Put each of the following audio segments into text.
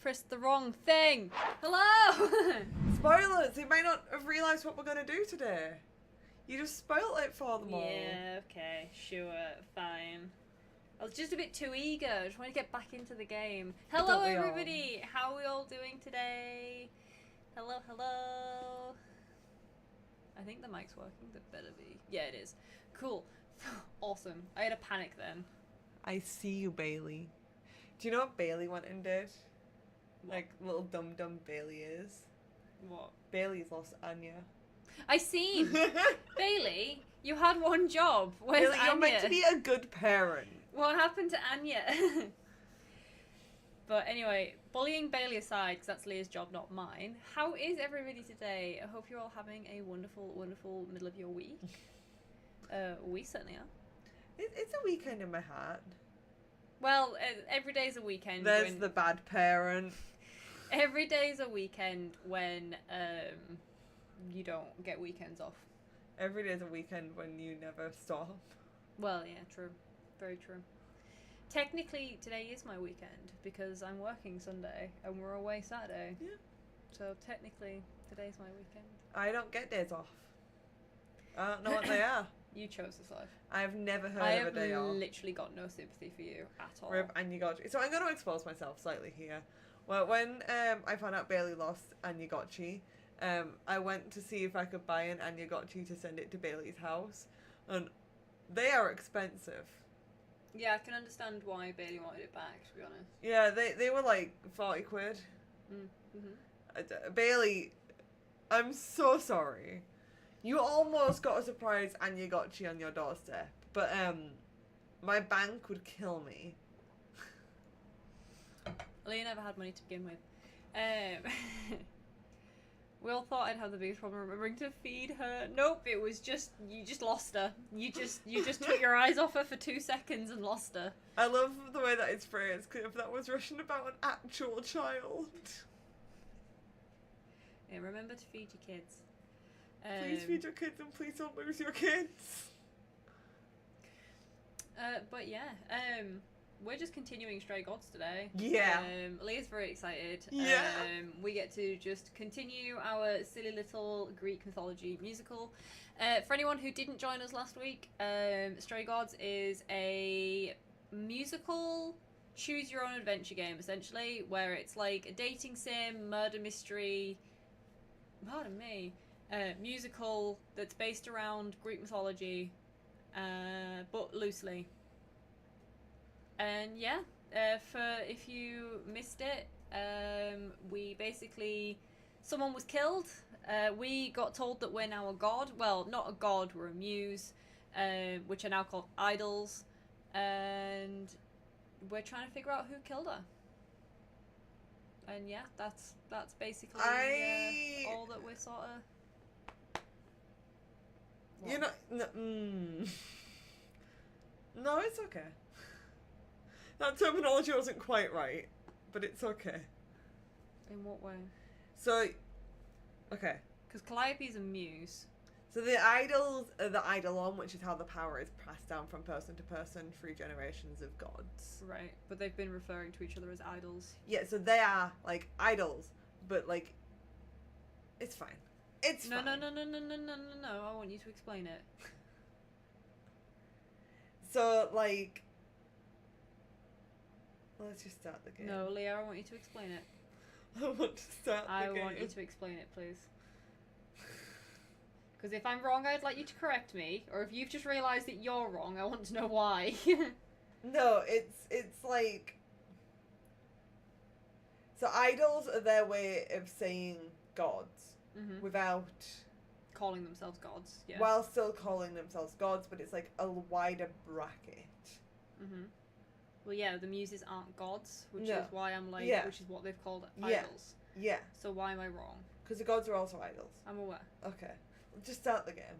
Pressed the wrong thing. Hello! Spoilers! They might not have realised what we're going to do today. You just spoiled it for them all. Yeah, okay, sure, fine. I was just a bit too eager. I just wanted to get back into the game. Hello, everybody! How are we all doing today? Hello, hello. I think the mic's working. That better be. Yeah, it is. Cool. Awesome. I had a panic then. I see you, Bailey. Do you know what Bailey went and did? What? Like, little dum-dum Bailey is. What? Bailey's lost Anya. I seen! Bailey, you had one job. Where's Bailey, Anya? you're meant to be a good parent. What happened to Anya? But anyway, bullying Bailey aside, because that's Leah's job, not mine. How is everybody today? I hope you're all having a wonderful, wonderful middle of your week. We certainly are. It's a weekend in my heart. Well, every day's a weekend. There's the bad parent. Every day's a weekend when you don't get weekends off. Every day's a weekend when you never stop. Well, yeah, true. Very true. Technically, today is my weekend because I'm working Sunday and we're away Saturday. Yeah. So technically, today's my weekend. I don't get days off. I don't know what they are. You chose this life. I've never heard of a day off. I have literally got no sympathy for you at all. Rip, and you got. So I'm going to expose myself slightly here. Well, when I found out Bailey lost Anyagotchi, I went to see if I could buy an Anyagotchi to send it to Bailey's house, and they are expensive. Yeah, I can understand why Bailey wanted it back, to be honest. Yeah, they were like 40 quid. Mm-hmm. Bailey, I'm so sorry. You almost got a surprise Anyagotchi on your doorstep, but my bank would kill me. Leah never had money to begin with. We all thought I'd have the biggest problem remembering to feed her. Nope, it was just, you just lost her. You just took your eyes off her for 2 seconds and lost her. I love the way that it's phrased, because if that was Russian about an actual child. Yeah, remember to feed your kids. Please feed your kids and please don't lose your kids. But yeah, we're just continuing Stray Gods today. Yeah. Leah's very excited. Yeah. We get to just continue our silly little Greek mythology musical. For anyone who didn't join us last week, Stray Gods is a musical choose your own adventure game, essentially, where it's like a dating sim, murder mystery, pardon me, musical that's based around Greek mythology, but loosely. And yeah, if you missed it, we basically, someone was killed. We got told that we're now a god. Well, not a god, we're a muse, which are now called idols. And we're trying to figure out who killed her. And yeah, that's basically all that we're sort of. You're not. No, it's okay. That terminology wasn't quite right, but it's okay. In what way? So, okay. Because Calliope's a muse. So the idols are the eidolon, which is how the power is passed down from person to person through generations of gods. Right, but they've been referring to each other as idols. Yeah, so they are, like, idols, but, like, it's fine. It's fine. No, I want you to explain it. So, like, let's just start the game. No, Leah, I want you to explain it. I want to start the game. I want you to explain it, please. Because if I'm wrong, I'd like you to correct me. Or if you've just realised that you're wrong, I want to know why. No, it's like... So idols are their way of saying gods without... Calling themselves gods, yeah. While still calling themselves gods, but it's like a wider bracket. Well, yeah, the muses aren't gods, which No. is why I'm like, Yeah. which is what they've called Yeah. idols. Yeah. So why am I wrong? Because the gods are also idols. I'm aware. Okay. Just start the game.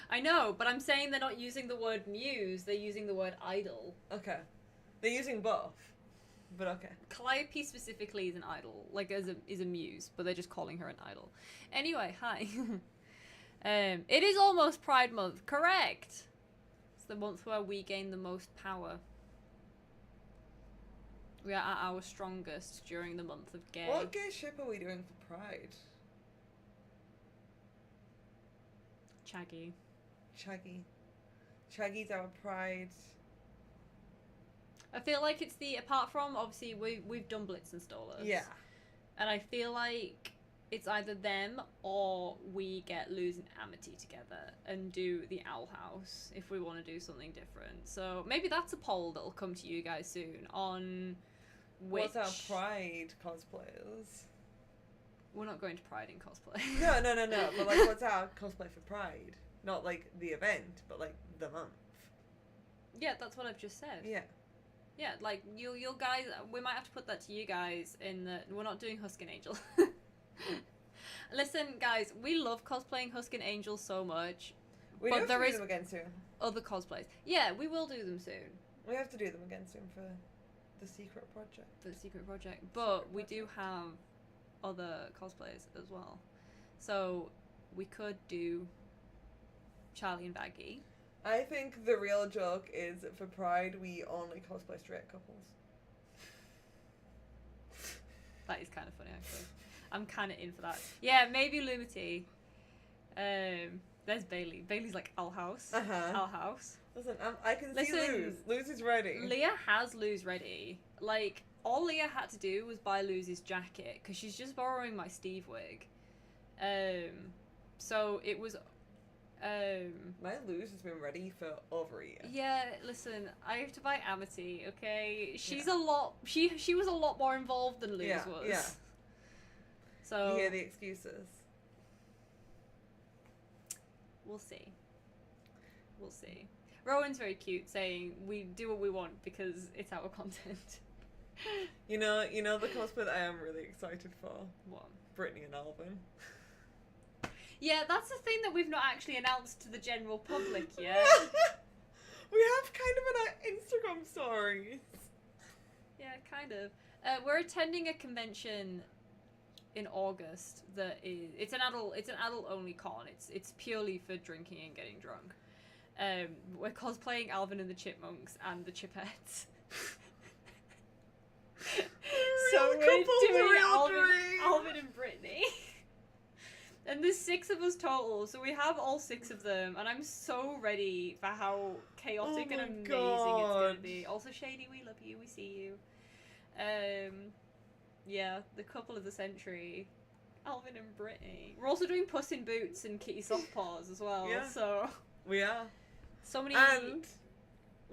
I know, but I'm saying they're not using the word muse, they're using the word idol. Okay. They're using both. But okay. Calliope specifically is an idol, like is a muse, but they're just calling her an idol. Anyway, hi. It is almost Pride Month, correct? It's the month where we gain the most power. We are at our strongest during the month of gay. What gay ship are we doing for Pride? Chaggy. Chaggy's our Pride. I feel like it's apart from, obviously, we've done Blitz and Stolas. Yeah. And I feel like it's either them or we get Luz and Amity together and do the Owl House if we want to do something different. So maybe that's a poll that'll come to you guys soon on which... What's our Pride cosplayers? We're not going to Pride in cosplay. No. But like, what's our cosplay for Pride? Not like the event, but like the month. Yeah, that's what I've just said. Yeah. Yeah, like you guys, we might have to put that to you guys in the. We're not doing Husk and Angel. Listen, guys, we love cosplaying Husk and Angel so much. We but have there to do is them again soon. other cosplays. Yeah, we will do them soon. We have to do them again soon for the secret project. For the secret project, but we do have other cosplays as well. So we could do Charlie and Baggy. I think the real joke is for Pride we only cosplay straight couples. That is kind of funny, actually. I'm kind of in for that. Yeah, maybe Lumity. There's Bailey. Bailey's like Owl House. Owl House. Listen, I can see Luz. Luz is ready. Leah has Luz ready. Like, all Leah had to do was buy Luz's jacket, because she's just borrowing my Steve wig. So it was... My Luz has been ready for over a year. Yeah, listen, I have to buy Amity, okay? She's a lot... She was a lot more involved than Luz was. Yeah. So... You hear the excuses. We'll see. We'll see. Rowan's very cute, saying we do what we want because it's our content. You know the cosplay that I am really excited for? What? Brittany and Alvin. Yeah, that's the thing that we've not actually announced to the general public yet. We have kind of an Instagram stories. Yeah, kind of. We're attending a convention in August that is it's an adult only con. It's purely for drinking and getting drunk. We're cosplaying Alvin and the Chipmunks and the Chipettes. So we're doing Alvin and Brittany. And there's 6 of us total, so we have all 6 of them, and I'm so ready for how chaotic and amazing it's going to be. Also, Shady, we love you, we see you. Yeah, the couple of the century, Alvin and Brittany. We're also doing Puss in Boots and Kitty Softpaws as well, Yeah. so... We are. So many... And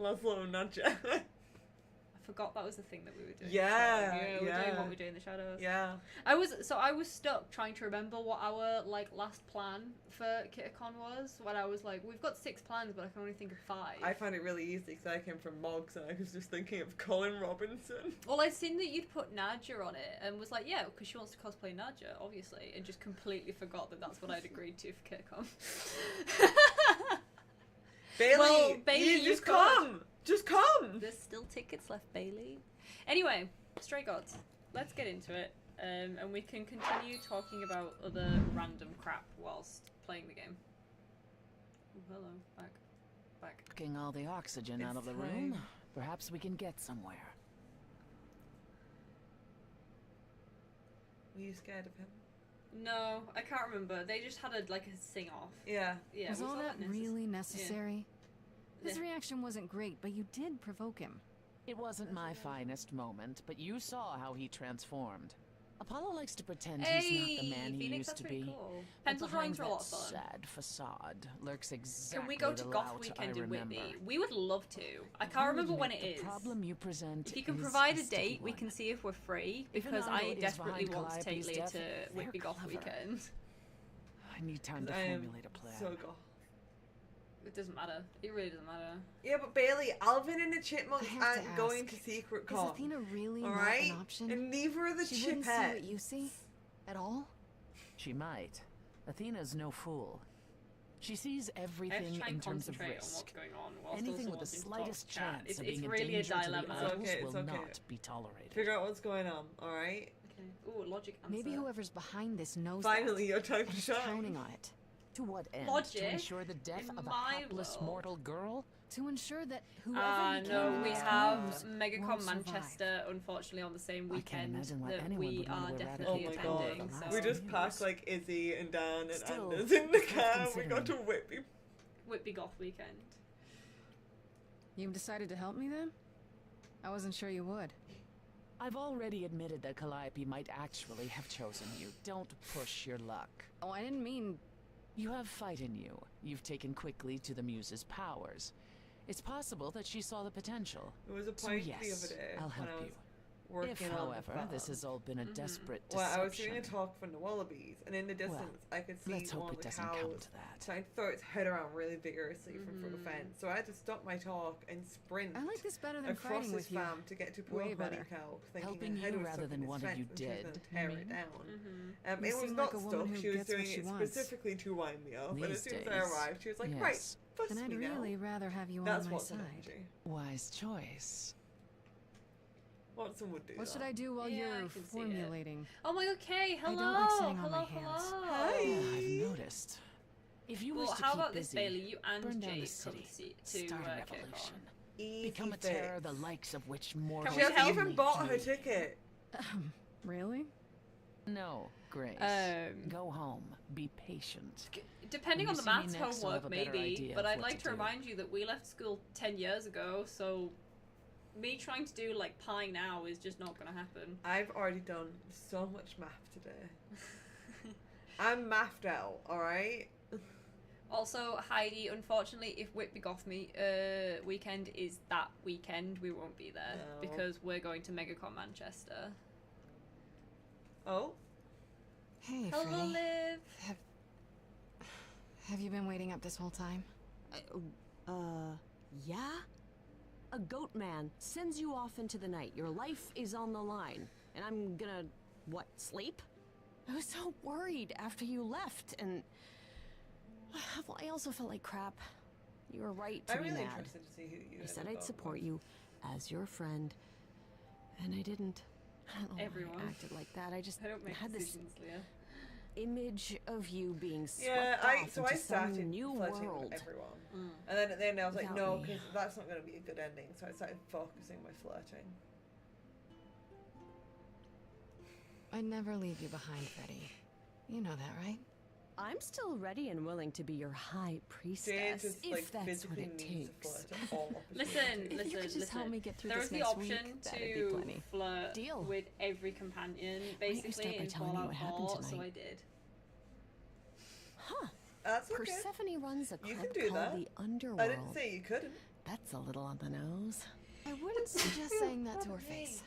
Laszlo and Nadja. I forgot that was the thing that we were doing. Yeah, We're yeah. doing what we do in the shadows. Yeah. I was stuck trying to remember what our like last plan for KitterCon was. When I was like, we've got 6 plans, but I can only think of 5. I found it really easy because I came from Moggs and I was just thinking of Colin Robinson. Well, I'd seen that you'd put Nadja on it and was like, yeah, because she wants to cosplay Nadja, obviously, and just completely forgot that that's what I'd agreed to for KitterCon. Bailey, Well, Bailey, you just you've got- come. Just come. There's still tickets left, Bailey. Anyway, Stray Gods. Let's get into it, and we can continue talking about other random crap whilst playing the game. Oh, hello, back. Sucking all the oxygen out of the It's room. time. Perhaps we can get somewhere. Were you scared of him? No, I can't remember. They just had a sing off. Yeah. Yeah, Was all that really necessary? His Yeah. reaction wasn't great, but you did provoke him. It wasn't my finest moment, but you saw how he transformed. Apollo likes to pretend he's not the man he Phoenix, used that's to really be. cool. But Pencil behind drawings are a lot of that fun. sad facade lurks exactly Can we go to the Goth lout Weekend I in remember. Whitby? We would love to. I I'll can't remember when admit it the is. problem you present If you can is provide a sticky date, we one. can see if we're free, If because Anando I is desperately behind want to take Calliope's Leah death, to they're Whitby Goth clever. Weekend. I need time to I am formulate a plan. so goth. It doesn't matter. It really doesn't matter. Yeah, but Bailey, Alvin and the Chipmunks I have to aren't going ask, to Secret Is Con. Athena really Alright? not an option? And neither are the She wouldn't see what Chipettes. you see? At all? She might. Athena's no fool. She sees I have to everything try in and terms of concentrate on risk. what's going on whilst Anything also with the wanting to talk slightest to chat. chance It's of being a really a danger to the dilemma. It's idols okay, it's will okay. not be tolerated. Figure out what's going on, alright? Okay. Ooh, logic answer. Maybe whoever's behind this knows Finally, that. your time and to is shine. counting on it. To what end? Logic To ensure the death in of a my hapless world. mortal girl? To ensure that whoever he No, came we in have knows MegaCon won't survive. Manchester, unfortunately, on the same I can't weekend imagine why that anyone we would want are to definitely Oh my eradicate god. attending. the So We just Years. packed like Izzy and Dan and Still, Anders in the worth car. We got to considering. Whitby. Whitby Goth Weekend. You've decided to help me then? I wasn't sure you would. I've already admitted that Calliope might actually have chosen you. Don't push your luck. Oh, I didn't mean... You have fight in you. You've taken quickly to the Muse's powers. It's possible that she saw the potential. There was a So point yes, the other day I'll when help I was you. working If, on the however, this farm. has all been a desperate Well, deception. I was doing a talk from the wallabies, and in the distance, I could see let's hope one of it the doesn't come cows to that. trying to throw its head around really vigorously from through the fence. So I had to stop my talk and sprint I like this better than across fighting this with you. farm to get to poor Way honey better. cow, thinking Helping her head you was rather stuck than in its one of fence you and she was did, gonna tear you it mean? down. You It was seem not like a woman stuff. who She was gets what doing she it wants. specifically to wind me up. And as These soon as I days, arrived, she was like, yes. right, fuss And I'd me now. really rather have you That's on my Watson side. energy. Wise choice. Watson would do What that. should I do while Yeah, I you're can see it. formulating? Oh my god, Kay, I hello! don't like sitting on hello, my hands. hello! Hi. I've noticed. If you Well, wish to how keep about this, busy, Bailey? You and burn down Jaye the come city, to start a KitterCon. revolution, Easy become a fix. terror the likes of which mortals She hasn't help even only bought her dream. ticket. Really? No, Grace. Go home. Be patient. Depending When on you the see me maths next, I'll have homework, a better maybe, idea but of I'd what like to to do. remind you that we left school 10 years ago, so me trying to do, like, pi now is just not gonna happen. I've already done so much math today. I'm mathed out, alright? Also, Heidi, unfortunately, if Whitby Goth weekend is that weekend, we won't be there No. because we're going to MegaCon Manchester. Oh? Hey, Hello, Freddie. Liv! Have you been waiting up this whole time? Yeah? A goat man sends you off into the night. Your life is on the line. And I'm gonna, what, sleep? I was so worried after you left, and... Well, I also felt like crap. You were right to I'm be really mad. interested to see who you I said ended I'd up support with. you as your friend, and I didn't. I don't know Everyone. why I acted like that. I just I don't make had this decisions, Leah. image of you being swept Yeah, off I into started some new flirting world. with everyone. Mm. And then at the end I was like, Without no, me. because that's not going to be a good ending. So I started focusing my flirting. I'd never leave you behind, Freddie. You know that, right? I'm still ready and willing to be your high Jay priestess, just if like that's what physically it needs takes. to flirt at all Listen, opportunities. If you could just help me get through There this is the next option week, that'd be to plenty. flirt Deal. with every companion, Why don't you basically, start by in telling me Fallout what happened 4, so tonight? I did. Huh. That's okay. Persephone runs a You club can do called that. the I Underworld. didn't say you couldn't. That's a little on the nose. I wouldn't suggest saying that to her face.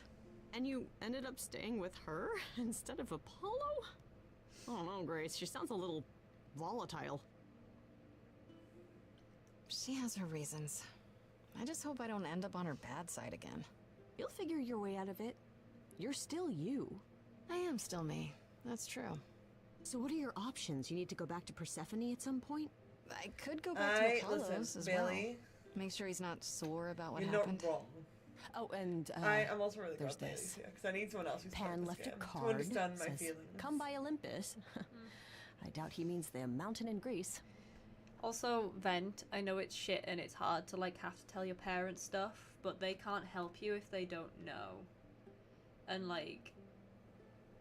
And you ended up staying with her instead of Apollo? I don't know, Grace. She sounds a little volatile. She has her reasons. I just hope I don't end up on her bad side again. You'll figure your way out of it. You're still you. I am still me. That's true. So what are your options? You need to go back to Persephone at some point? I could go back to Apollo's listen, as Bailey, well. Make sure he's not sore about what you're happened. not wrong. Oh, and I'm also really there's glad this. because I need someone else who's Pan played this left a game card. to understand my says, feelings. "Come by Olympus." I doubt he means the mountain in Greece. Also, Vent, I know it's shit and it's hard to like have to tell your parents stuff, but they can't help you if they don't know. And like,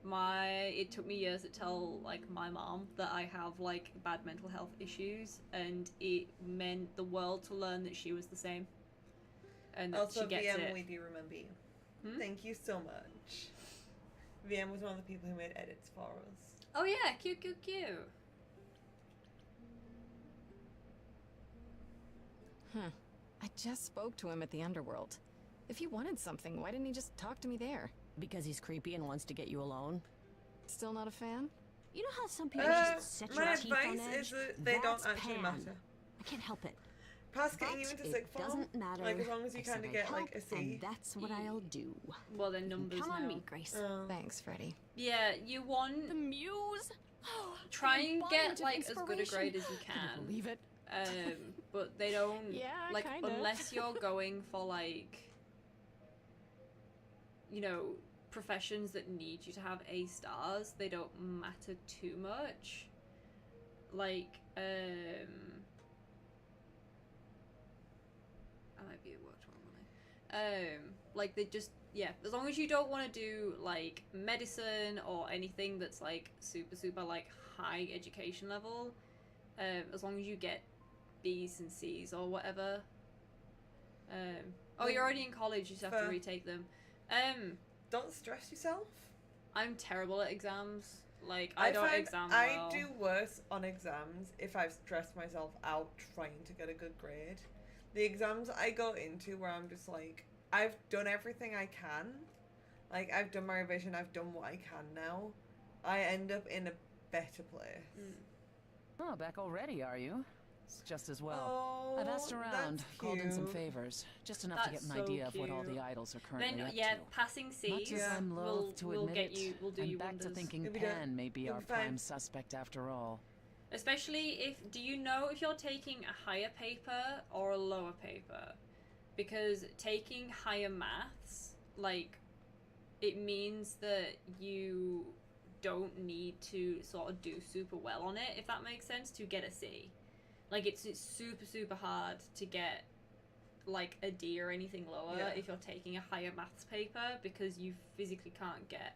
it took me years to tell like my mom that I have like bad mental health issues, and it meant the world to learn that she was the same. And that Also, she gets VM, it. we do remember you. Thank you so much. VM was one of the people who made edits for us. Oh yeah, cute, cute, cute. I just spoke to him at the Underworld. If he wanted something, why didn't he just talk to me there? Because he's creepy and wants to get you alone. Still not a fan? You know how some people just set your My teeth on advice edge? is that they That's don't actually Pan. matter. I can't help it. Past getting you But into it sick form, doesn't matter. like as long as you I said kind of I'd get like help, a C. and that's what I'll do. Well, then numbers Come now. on me, Grace. Thanks, Freddy. Yeah, you want The muse. try and Bind get of like as good a inspiration. grade as you Can you can. believe it? But they don't Yeah, like kinda. unless you're going for like, you know, professions that need you to have A stars, they don't matter too much. Like I might be at work tomorrow morning. Like they just, yeah, as long as you don't want to do like medicine or anything that's like super like high education level, as long as you get B's and C's or whatever. Oh, you're already in college, you just have to Fair. retake them. Don't stress yourself. I'm terrible at exams. Like, I don't find exam I well. do worse on exams if I've stressed myself out trying to get a good grade. The exams I go into where I'm just like, I've done everything I can. Like, I've done my revision, I've done what I can now. I end up in a better place. Oh, back already, are you? It's just as well. Oh, I've asked around, that's called in some cute. favors, just enough to get That's an so idea of what all cute. the idols are currently Then, up yeah, to. passing C's Much as I'm will loath to will admit get it, you, will do I'm you back wonders. to thinking You'll be Pan done. may be You'll our be fine. prime suspect after all. Especially do you know if you're taking a higher paper or a lower paper? Because taking higher maths, like, it means that you don't need to sort of do super well on it, if that makes sense, to get a C. Like, it's super hard to get, like, a D or anything lower Yeah. if you're taking a higher maths paper, because you physically can't get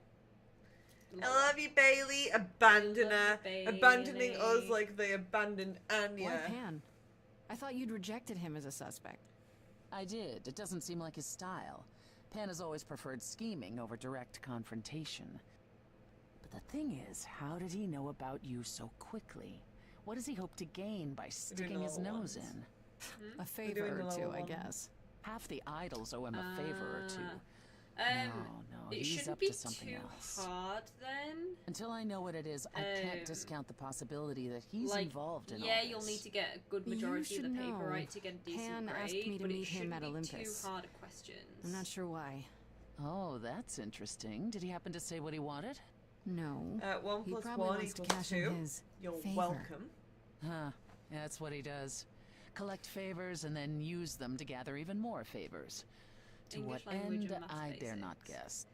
lower. I love you, Bailey. Abandoner. Love you, Abandoning us Bailey. like they abandoned Anya. Why Pan? I thought you'd rejected him as a suspect. I did. It doesn't seem like his style. Pan has always preferred scheming over direct confrontation. But the thing is, how did he know about you so quickly? What does he hope to gain by sticking his another nose one. in? A doing favor the or lower two, I one. guess. Half the idols owe him a favor or two. No, It he's shouldn't up be to something too else. hard then. Until I know what it is, I can't Um, discount the possibility that he's Like, involved in yeah, all you'll this. need to get a good You majority of the should paper know. right to get a decent Pan grade, asked me to but it meet him shouldn't at be Olympus. too hard questions. I'm not sure why. Oh, that's interesting. Did he happen to say what he wanted? No. 1 He plus probably 1 wants to equals cash 2. in his You're favor. welcome. Huh. That's what he does. Collect favors and then use them to gather even more favors. To English what language end, and maths I dare not basics. guess.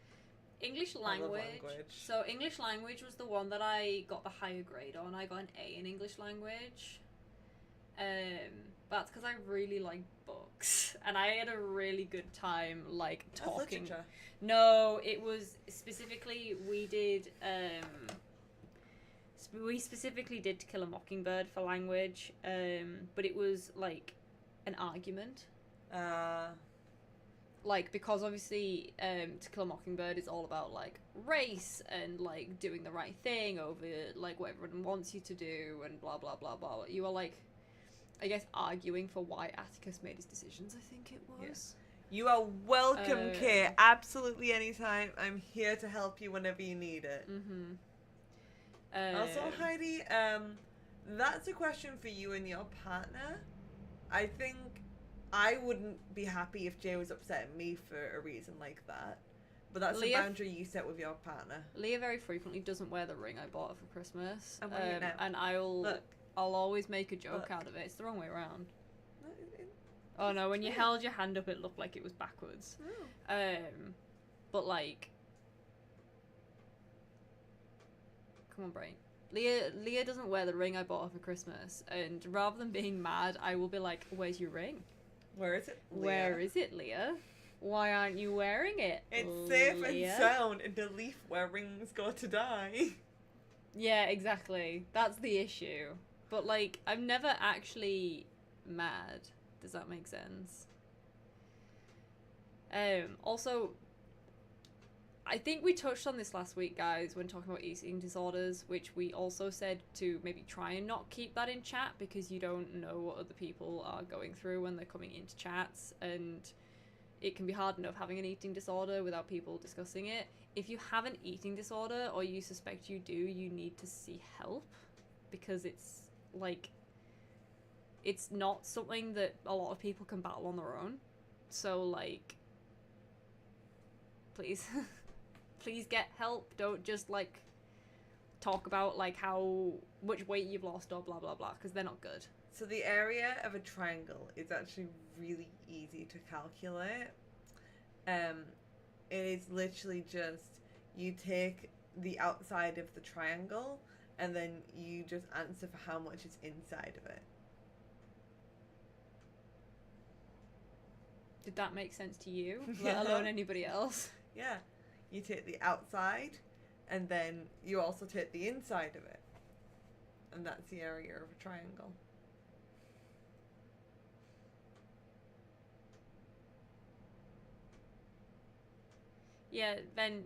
English I love language. language. So English language was the one that I got the higher grade on. I got an A in English language. That's because I really like books, and I had a really good time like That's talking. literature. No, it was specifically we did. We specifically did To Kill a Mockingbird for language, but it was like an argument. Like, because obviously To Kill a Mockingbird is all about like race and like doing the right thing over like what everyone wants you to do and blah blah blah blah. You are like, I guess, arguing for why Atticus made his decisions, I think it was. You are welcome, Kate. Absolutely anytime. I'm here to help you whenever you need it. Also, Heidi, that's a question for you and your partner. I think I wouldn't be happy if Jay was upset at me for a reason like that. But that's a boundary you set with your partner. Leah very frequently doesn't wear the ring I bought her for Christmas. I'm wearing it now. And I'll always make a joke out of it. It's the wrong way around. Oh no, when you held your hand up it looked like it was backwards. But like, come on, brain. Leah doesn't wear the ring I bought her for Christmas, and rather than being mad, I will be like, where's your ring? Where is it, Leah? Where is it, Leah? Why aren't you wearing it? It's safe and sound in the leaf where rings go to die. Yeah, exactly. That's the issue. But like, I'm never actually mad. Does that make sense? Also, I think we touched on this last week, guys, when talking about eating disorders, which we also said to maybe try and not keep that in chat because you don't know what other people are going through when they're coming into chats, and it can be hard enough having an eating disorder without people discussing it. If you have an eating disorder or you suspect you do, you need to see help because it's like, it's not something that a lot of people can battle on their own. So like, please, please get help. Don't just like talk about like how much weight you've lost or blah blah blah, because they're not good. So the area of a triangle is actually really easy to calculate. It is literally just, you take the outside of the triangle and then you just answer for how much is inside of it. Did that make sense to you? Let alone anybody else? Yeah. You take the outside and then you also take the inside of it. And that's the area of a triangle. Yeah, then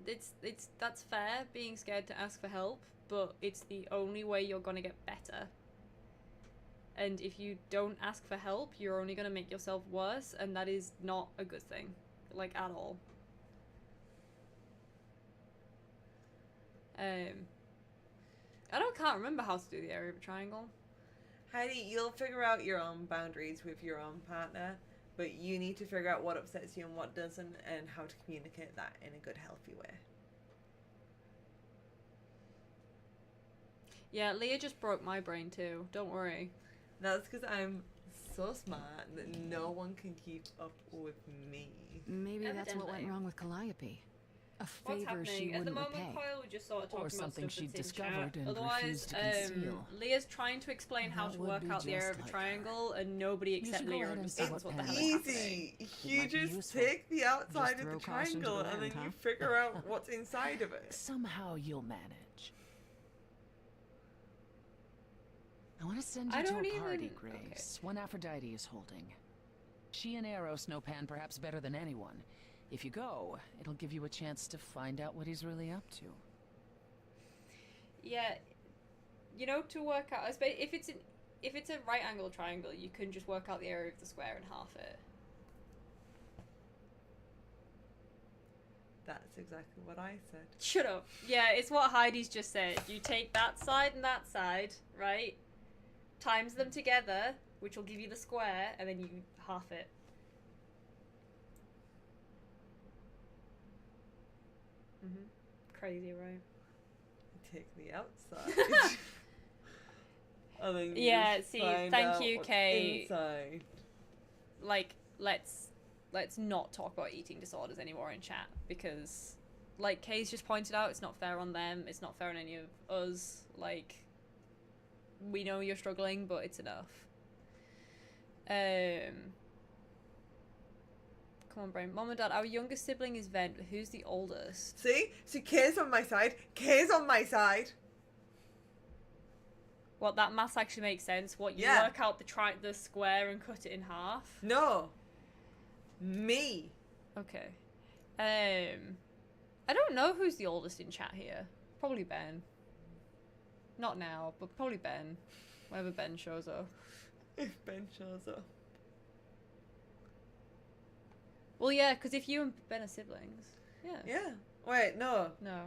that's fair, being scared to ask for help, but it's the only way you're gonna get better. And if you don't ask for help, you're only gonna make yourself worse, and that is not a good thing, like at all. I can't remember how to do the area of a triangle. Heidi, you'll figure out your own boundaries with your own partner, but you need to figure out what upsets you and what doesn't, and how to communicate that in a good, healthy way. Yeah, Leah just broke my brain too. Don't worry. That's because I'm so smart that no one can keep up with me. Maybe that's what Evidently. went wrong with Calliope. A What's favor she happening? At the wouldn't moment, repay. Kyle, we just sort of talking Or about something stuff she'd that's in discovered chat. and Otherwise, refused to conceal. Leah's trying to explain how That to would work be out the just area of a like triangle, and nobody should except go Leah ahead and understands see what what the Pam hell is has to happening. Easy. It You might be just useful. take the outside Just of throw the caution to the triangle and wind, then you huh? figure out what's inside of it. Somehow you'll manage. I want to send I you to don't a party, even- Grace. One Aphrodite is holding. She and Eros know Pan perhaps better than anyone. If you go, it'll give you a chance to find out what he's really up to. Yeah, you know, to work out, if it's a right angle triangle, you can just work out the area of the square and half it. That's exactly what I said. Shut up. Yeah, it's what Heidi's just said. You take that side and that side, right? Times them together, which will give you the square, and then you half it. Crazy, right? Take the outside. And then you Yeah, just see, find thank out you, what's Kay. inside. Like, let's not talk about eating disorders anymore in chat, because, like Kay's just pointed out, it's not fair on them, it's not fair on any of us. Like, we know you're struggling, but it's enough. Come on, brain. Mom and Dad, our youngest sibling is Ven, but who's the oldest? See? Kay's on my side. Kay's on my side. Well, that maths actually makes sense. What, you Yeah. work out the square and cut it in half? No. Me. Okay. I don't know who's the oldest in chat here. Probably Ben. Not now, but probably Ben. Whenever Ben shows up. If Ben shows up. Well, yeah, because if you and Ben are siblings, yeah. Yeah. Wait, no. No,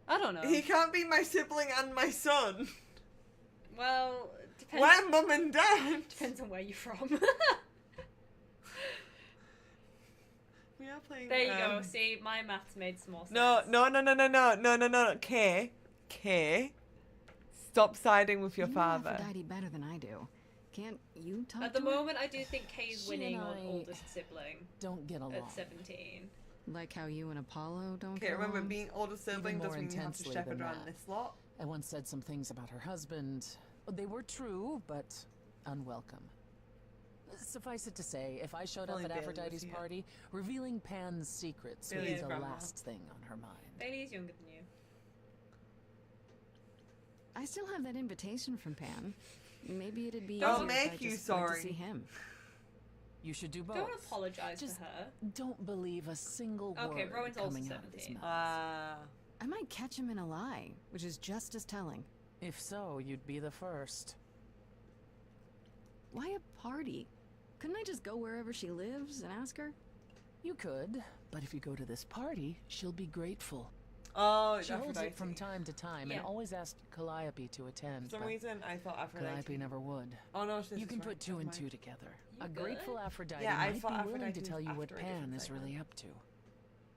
I don't know. He can't be my sibling and my son. Well, depends. We're mum and dad. Depends on where you're from. We are playing. There you go. See, my maths made some more sense. No. Kay. Stop siding with your You father. know Aphrodite better than I do. Can't you talk At the to her? moment, I do think Kay's She winning and on I oldest sibling Don't get along. at 17. Like how you and Apollo don't Okay, get remember, along? being older sibling more doesn't mean you have to intensely shepherd than around that. this lot. I once said some things about her husband. They were true, but unwelcome. Suffice it to say, if I showed up Only at Bailey was Aphrodite's here. party, revealing Pan's secrets would be Bailey's the grandma. last thing on her mind. Bailey's younger than you. I still have that invitation from Pan. Maybe it'd be Don't easier make if I you just went sorry. to see him. You should do both. Don't apologise Just to her. don't believe a single Okay, word Rowan's also coming out of his 17. mouth. I might catch him in a lie, which is just as telling. If so, you'd be the first. Why a party? Couldn't I just go wherever she lives and ask her? You could, but if you go to this party, she'll be grateful. Oh, it's She holds Aphrodite. it from time to time Yeah. and always asked Calliope to attend, For some but reason, I thought Aphrodite. Calliope never would. Oh no, this You is can right, put two never and mind. two together. You A grateful good? Aphrodite Yeah, I might thought be willing Aphrodite to tell was you what after a Pan different is cycle. really up to.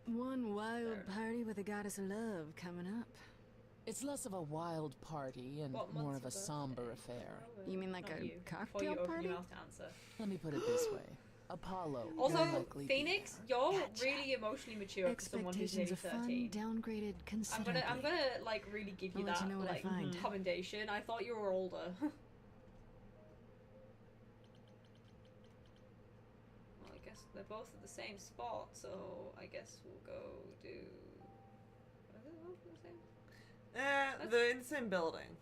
One wild Fair. party with a goddess of love coming up. It's less of a wild party and What more month's of a your somber birthday? affair. Rowan, You mean like not a you. Before cocktail you open party? your mouth to answer. Let me put it this way. Apollo will Also, likely be Phoenix, there. you're Gotcha. really emotionally mature for someone who's nearly Expectations of 13. fun downgraded considerably. I'm gonna like really give you I'll let that you know what I like find. commendation. I thought you were older. Well, I guess they're both at the same spot, so I guess we'll go do. Are they both at the same? They're in the same building.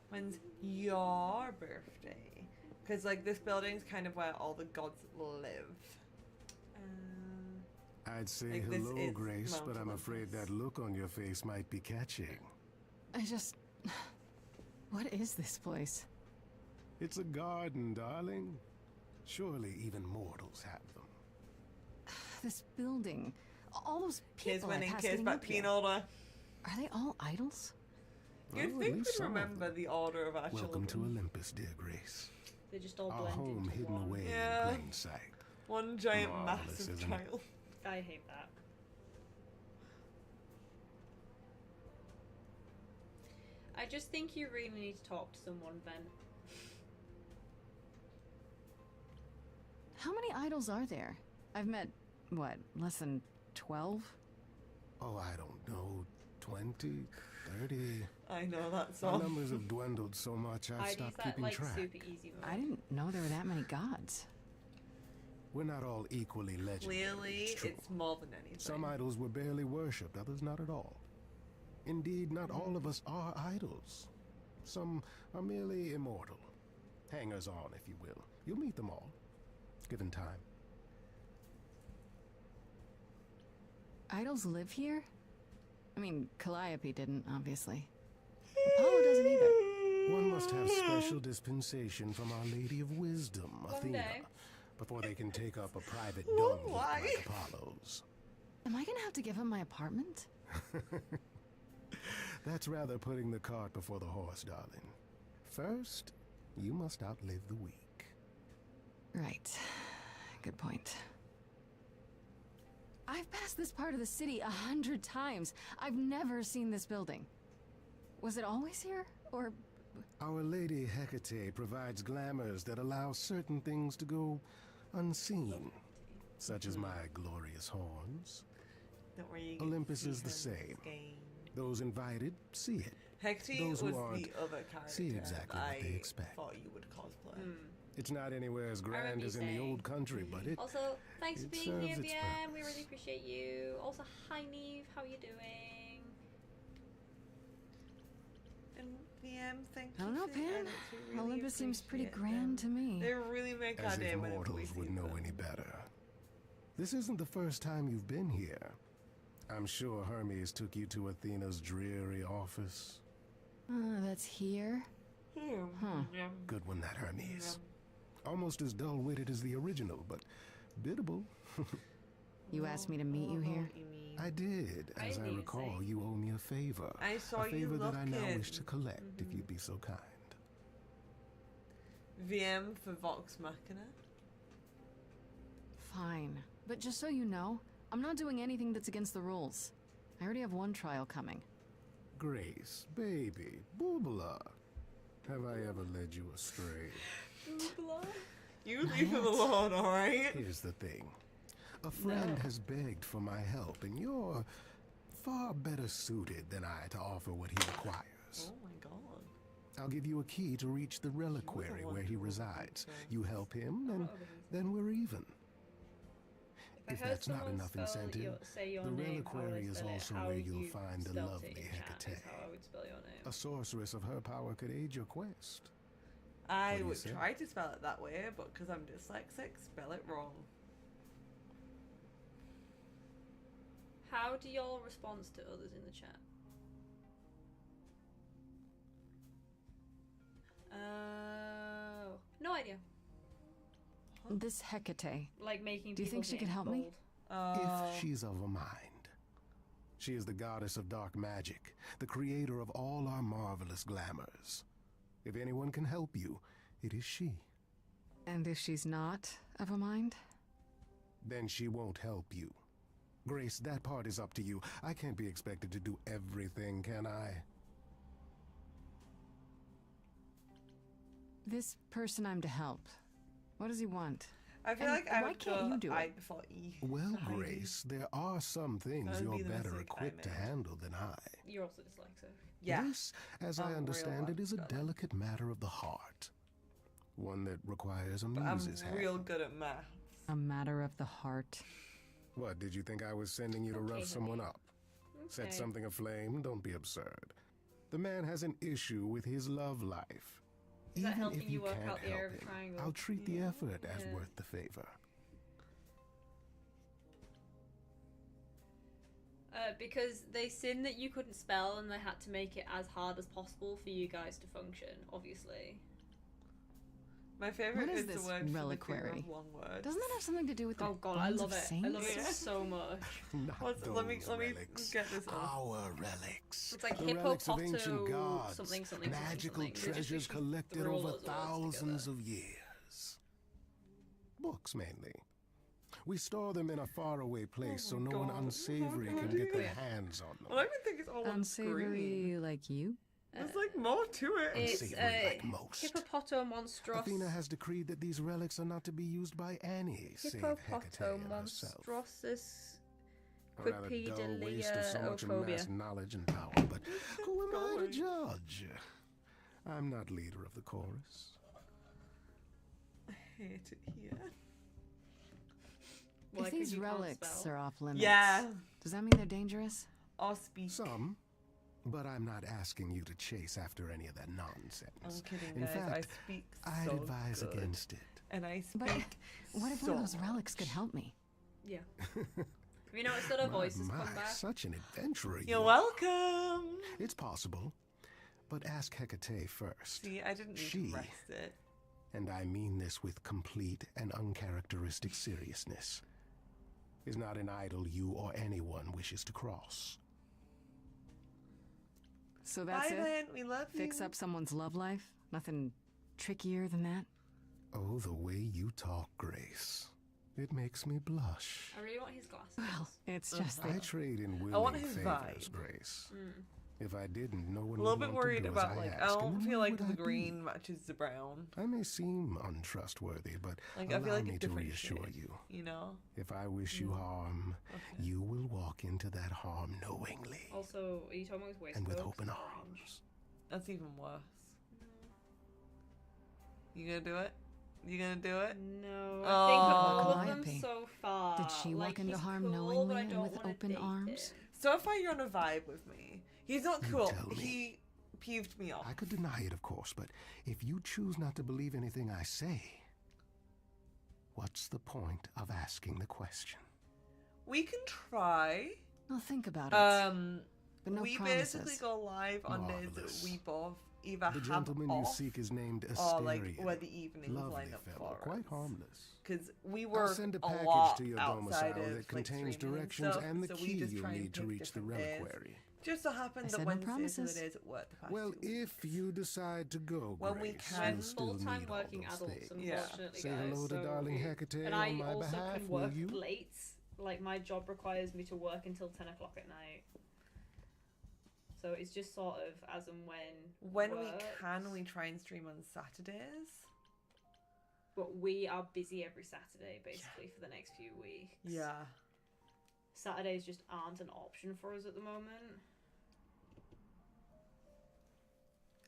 When's your birthday? Because like this building's kind of where all the gods live. I'd say Like, this hello, is Grace, Mount but I'm afraid Olympus. that look on your face might be catching. I just... What is this place? It's a garden, darling. Surely even mortals have them. This building. All those Kids people I winning, passed kids getting back up here. being older. Are they all idols? You'd Well, at think least we'd some of remember them. the order of our Welcome children. to Olympus, dear Grace. They just all Our blend home into hidden one. away Yeah. in plain sight. One giant Marvelous, massive isn't it? child. I hate that. I just think you really need to talk to someone, Ben. How many idols are there? I've met, what, less than 12? Oh, I don't know, 20, 30. I know that Our song. numbers have dwindled so much I've I'd use stopped that keeping like track. super easy mode. I didn't know there were that many gods. We're not all equally legendary. Clearly, it's true. it's more than anything. Some idols were barely worshipped, others not at all. Indeed, not all of us are idols. Some are merely immortal. Hangers on, if you will. You'll meet them all, given time. Idols live here? I mean, Calliope didn't, obviously. Apollo doesn't either. One must have special dispensation from Our Lady of Wisdom, One Athena, day. before they can take up a private dung heap Why? like Apollo's. Am I gonna have to give him my apartment? That's rather putting the cart before the horse, darling. First, you must outlive the week. Right. Good point. I've passed this part of the city 100 times. I've never seen this building. Was it always here? Or... Our Lady Hecate provides glamours that allow certain things to go unseen, such as my glorious horns. Don't worry, you get Olympus to see is the her in same. this game. Those invited see it. Hecate Those who was aren't the other character see exactly that what they I expect. thought you would cosplay. It's not anywhere as grand remember as you in the saying. old country, but it Also, thanks for It being here, serves its BM. We purpose. really appreciate you. Also, hi Neve, how you doing? And VM, thank you. I don't know, for the Pan. edits. We really Olympus seems pretty appreciate grand them. to me. They really make our as day if whenever we mortals see would know them. any better. This isn't the first time you've been here. I'm sure Hermes took you to Athena's dreary office. That's here? Huh. Yeah. Good one, that Hermes. Almost as dull-witted as the original, but biddable. You asked me to meet you here? What you mean? I did. As I recall, you owe me a favor. I saw a you favor that I now looking. wish to collect, if you'd be so kind. VM for Vox Machina. Fine. But just so you know, I'm not doing anything that's against the rules. I already have one trial coming. Grace, baby, Boobala. Have I ever led you astray? You leave him alone, alright? Here's the thing. A friend has begged for my help, and you're far better suited than I to offer what he requires. Oh my god. I'll give you a key to reach the reliquary where he resides. You help him, and then we're even. If that's not enough incentive, the reliquary is also where you'll find the lovely Hecate. A sorceress of her power could aid your quest. I What do you would say? try to spell it that way, but because I'm dyslexic, spell it wrong. How do y'all respond to others in the chat? No idea. This Hecate. Like making. Do you think she could help me? If she's of a mind. She is the goddess of dark magic, the creator of all our marvelous glamours. If anyone can help you, it is she. And if she's not of a mind? Then she won't help you. Grace, that part is up to you. I can't be expected to do everything, can I? This person I'm to help. What does he want? I feel And like I why would can't go you do I it? before E. Well, I- Grace, there are some things That would you're be the better mistake I equipped to made. handle than I. You're also dyslexic. Yeah. This, as I I'm understand real it, is a bad. delicate matter of the heart. One that requires a But I'm muse's hand. real good at math. A matter of the heart. What, did you think I was sending you to rough Okay, someone honey. up? Set Okay. something aflame? Don't be absurd. The man has an issue with his love life. Is that Even helping if you you work can't out the area help of the him, triangle? I'll treat the effort as Yeah. worth the favor. Because they sinned that you couldn't spell and they had to make it as hard as possible for you guys to function, obviously. My favorite What is is this the word for the figure reliquary? of one word. Doesn't that have something to do with the Oh god, I bones love of it. I saints? love it Yeah. so much. Not What's- let me- those let me relics. get this up. Our relics. It's like the relics of ancient hippopoto gods. something, something, magical something. They just treasures literally collected threw all over those words thousands together. of years. Books, mainly. We store them in a faraway place so my no one God. unsavory How can do get you- their hands on them. Well, I would think it's all on screen. Unsavory like you? There's like more to it. It's Unsavory like most. Hippopoto monstros. Athena has decreed that these relics are not to be used by any save Hecate Hippopoto herself. monstrosus A rather dull waste of so much quipidelia amassed knowledge and power, but who am I to judge? I'm not leader of the chorus. I hate it here. Well, If like, these you can't relics spell. are off limits, Yeah. does that mean they're dangerous? Or speak. Some, but I'm not asking you to chase after any of that I'm nonsense. kidding, In guys. I fact, speak I'd so advise good. against it. And I speak But what if so one of those relics could help me? Yeah. Have you noticed that her voice has come back? Such an adventurer you You're are. welcome. It's possible, but ask Hecate first. See, I didn't need She- to rest it. And I mean this with complete and uncharacteristic seriousness, is not an idol you or anyone wishes to cross. So that's Bye it? then. We love you. Fix up someone's love life? Nothing trickier than that? Oh, the way you talk, Grace. It makes me blush. I really want his glasses. Well, it's just I that trade in I want willing his favors, vibe. Grace. If I didn't, no one A little would bit want to worried do as about I like I ask, and don't then feel where like would the I be? green matches the brown. I may seem untrustworthy, but Like I feel allow like me a to different reassure shade, you. You know. If I wish you harm, you will walk into that harm knowingly Also, are you talking about his waistcoat? and with open Orange. arms. That's even worse. You gonna do it? You gonna do it? No, I Oh. think of all of Calliope. them so far. Did she like, walk into he's harm cool, knowingly but I and don't with wanna open date arms? him. So far, you're on a vibe with me. He's not You cool. tell me. He peeved me off. I could deny it, of course, but if you choose not to believe anything I say, what's the point of asking the question? We can try. I'll think about it. Um, but no we promises. basically go live on days that Marvelous. we both either The have gentleman you off seek is named or Asterion. like where the evenings Lovely line up fellow, for quite us. harmless. Because we I'll work send a a package lot to your outside domicile of that contains streaming directions stuff, and the so key we just you'll try and need to pick reach the different days. reliquary. Just so happened I that said no Wednesdays are the promises. days at work the past Well, 2 if weeks. you decide to go, When we Grace, can- you'll still full-time need all working those adults, things. Yeah. unfortunately, Say guys. hello to so darling Hecate and on I my also behalf, can will work you? late. Like, my job requires me to work until 10 o'clock at night. So it's just sort of as and when we works. can, we try and stream on Saturdays. But we are busy every Saturday, basically, for the next few weeks. Yeah. Saturdays just aren't an option for us at the moment.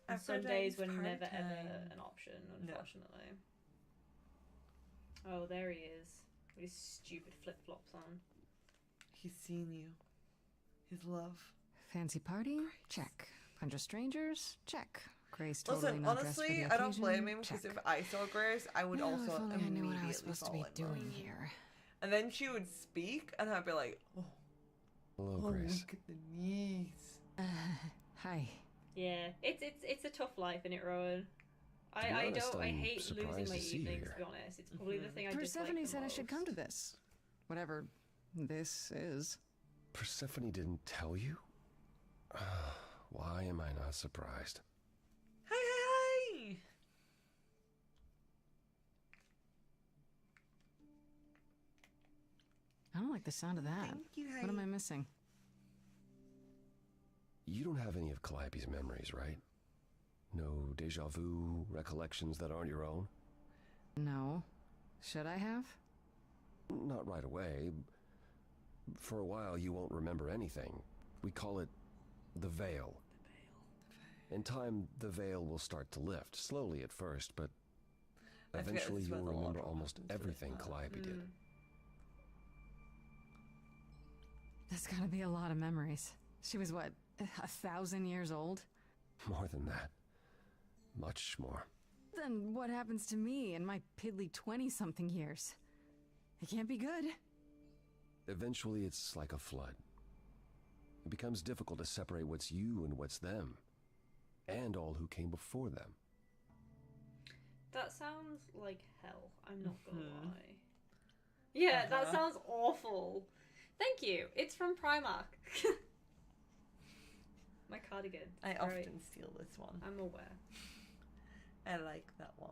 And Sundays were never ever an option, unfortunately. No. Oh, there he is. With his stupid flip-flops on. He's seen you. His love. Fancy party? Check. Bunch of strangers? Check. Grace totally Listen, not dressed for honestly, the I don't occasion? blame him because Check. if I saw Grace, I would Now, also if only I knew immediately what I was supposed to be fall in doing love. here. And then she would speak, and I'd be like, oh, Hello, oh Grace. look at the knees. Hi. Yeah, it's a tough life, isn't it, Rowan? To be I honest, don't. I I'm hate losing surprised my to see you evenings. here. To be honest, it's probably the thing I dislike Persephone the said I should come to most. this. Whatever this is. Persephone didn't tell you? Why am I not surprised? Hey, hey, hey! I don't like the sound of that. Thank you, hey. What am I missing? You don't have any of Calliope's memories, right? No deja vu recollections that aren't your own? No. Should I have? Not right away. For a while, you won't remember anything. We call it the veil. In time, the veil will start to lift, slowly at first, but I forget eventually this is where you'll the remember water almost happens, but it's everything not. Calliope did. That's gotta be a lot of memories. She was what, 1,000 years old? More than that. Much more. Then what happens to me in my piddly 20-something years? It can't be good. Eventually, it's like a flood. It becomes difficult to separate what's you and what's them, and all who came before them. That sounds like hell. I'm not gonna lie. Yeah, that sounds awful. Thank you. It's from Primark. My cardigan. I Great. often steal this one. I'm aware. I like that one.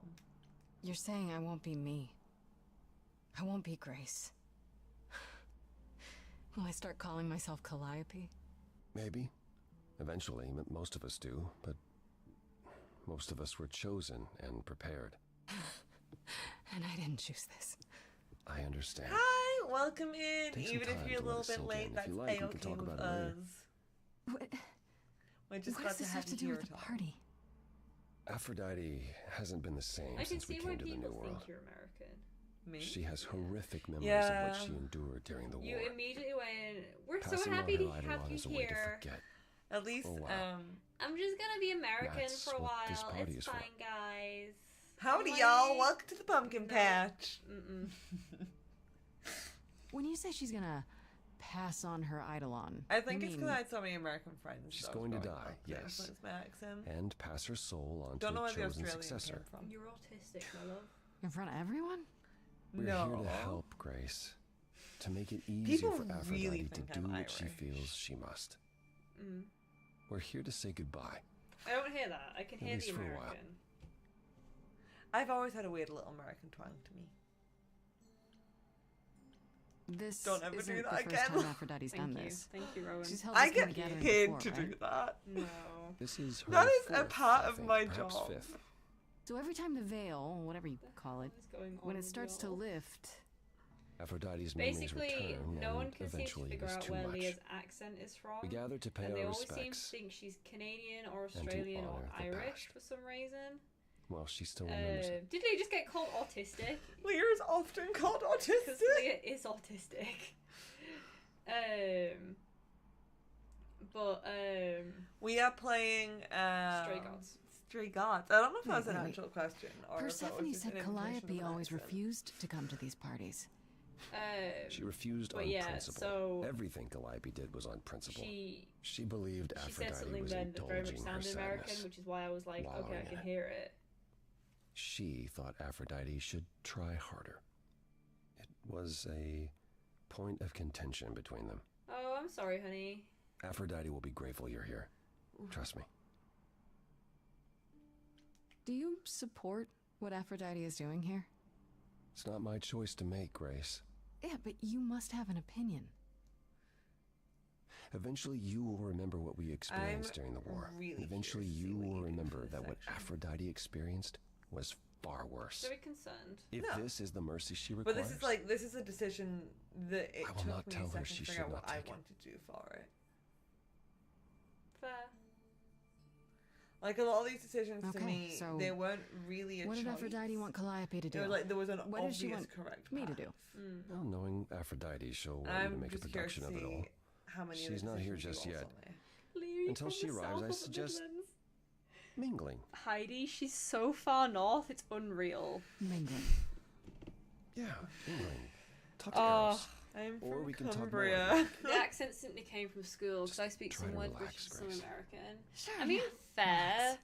You're saying I won't be me. I won't be Grace. Will I start calling myself Calliope? Maybe. Eventually, most of us do, but most of us were chosen and prepared. And I didn't choose this. I understand. Hi, welcome in. Take some Even if time you're a to let little it bit sink late, in. If that's you like, we can A-okay talk with about it later. us. What, We're just what glad does to this have have you to do here with the at all. party? Aphrodite hasn't been the same I can since we see why came to the people New World. think you're American. Me? She has horrific memories Yeah. of what she endured during the You war. immediately went, we're so Passing on happy to her have Eidolon you is a way to here. forget. At least, Oh, wow. I'm just gonna be American That's for a what while. this party It's is for. fine, guys. howdy Like- y'all, welcome to the pumpkin No. patch. Mm-mm. When you say she's gonna pass on her Eidolon, I think you it's mean- because I had so many American friends. She's that I was going to growing die, up, that yes. influenced my accent. And pass her soul on Don't know to a where the chosen Australian successor. came from. You're autistic, my love. in front of everyone? We're No. here to help, Grace. To make it easier People for Aphrodite really to think do I'm what she Irish. feels she must. Mm. We're here to say goodbye. I don't hear that. I can At hear least the for a while. American. I've always had a weird little American twang to me. This Don't ever isn't do the that first again. time Aphrodite's Thank done you. this. Thank you, Rowan. She's held I this kind get of gathering paid before, to right? do that. No. This is her That is a fourth, part I of think, my perhaps job. fifth. So every time the veil, whatever you call it, What is going on when it with starts to y'all? lift, Aphrodite's memories Basically, return, no one and can seem to eventually figure it is out too where much. Leah's accent is from. We gather to pay And they our always seem to respects. think she's Canadian or to Australian or honor the Irish past. for some reason. Well, she still remembers it. Did Leah just get called autistic? Leah is often called Because autistic. Leah is autistic. We are playing Stray Gods. Stray Gods. I don't know if that was an Wait. actual question or if that was Persephone just said an imitation of Calliope an always accent. refused to come to these parties. She refused but on yeah, principle. so Everything Calliope did was on principle. She believed she said Aphrodite something was then that very much indulging her sounded American, sadness. which is why I was like, okay, wallowing I in can it. hear it. She thought Aphrodite should try harder. It was a point of contention between them. Oh, I'm sorry, honey. Aphrodite will be grateful you're here. Trust me. Do you support what Aphrodite is doing here? It's not my choice to make, Grace. Yeah, but you must have an opinion. Eventually you will remember what we experienced during the war. really And eventually curious to see you what will you do for remember this that what section. Aphrodite experienced was far worse. Very concerned. If No. this is the mercy she requires, But this is a decision that it I will took not me tell a her second she to should figure out not what I take it. want to do for it. Fair. Like a lot of these decisions to Okay, me, so they weren't really a What choice. did Aphrodite want Calliope to It do? was like there was an What did obvious she want correct me to path. do? well, knowing Aphrodite, she'll want And you to I'm make a just curious production to of it all. see how many She's of the not here decisions just you yet. also make. Leah, Until from she the arrives, south I of the suggest Midlands. Mingling. Heidi, she's so far north, it's unreal. Mingling. Yeah, mingling. Talk to Oh, Eros. I'm Or from we can talk more. Cumbria. the accent simply came from school because I speak try some to words relax, British, some Grace. American. Sure. I mean, yeah. fair, Relax.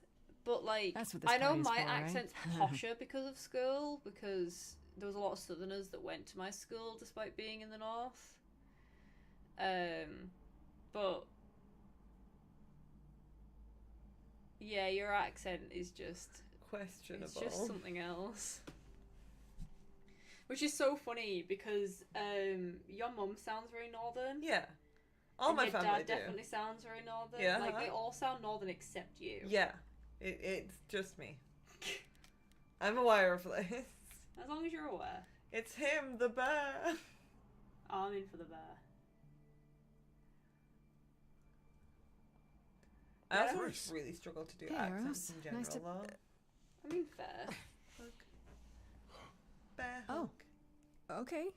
but like, That's what this I know party's my for, right? accent's posher because of school, because there was a lot of Southerners that went to my school despite being in the north. But yeah, your accent is just Questionable. it's just something else. Which is so funny because your mum sounds very northern. Yeah. All and my your family dad do. definitely sounds very northern. Yeah. Like they all sound northern except you. Yeah. It's just me. I'm aware of this. As long as you're aware. It's him, the bear. I'm in for the bear. I Yeah. also Nice. really struggle to do Hey, accents Eros. in general, Nice to- though. I mean, fair. Bear Oh. hug. Okay.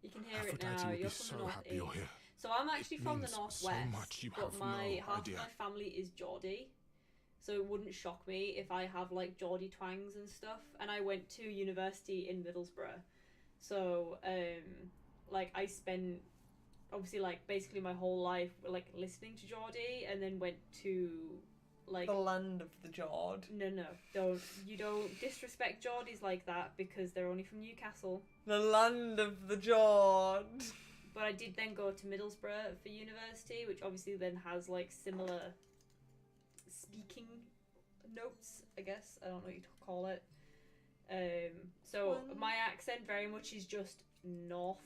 You can hear it Aphrodite now. will be You're from so the happy you're northeast. here. So I'm actually It from the means so northwest. much you but have my no half idea. of my family is Geordie. So it wouldn't shock me if I have like Geordie twangs and stuff. And I went to university in Middlesbrough. So like I spent obviously like basically my whole life like listening to Geordie, and then went to like The land of the Jord. no, you don't disrespect Geordies like that because they're only from Newcastle. The land of the Jord. But I did then go to Middlesbrough for university, which obviously then has like similar speaking notes, I guess. I don't know what you call it. So my accent very much is just north.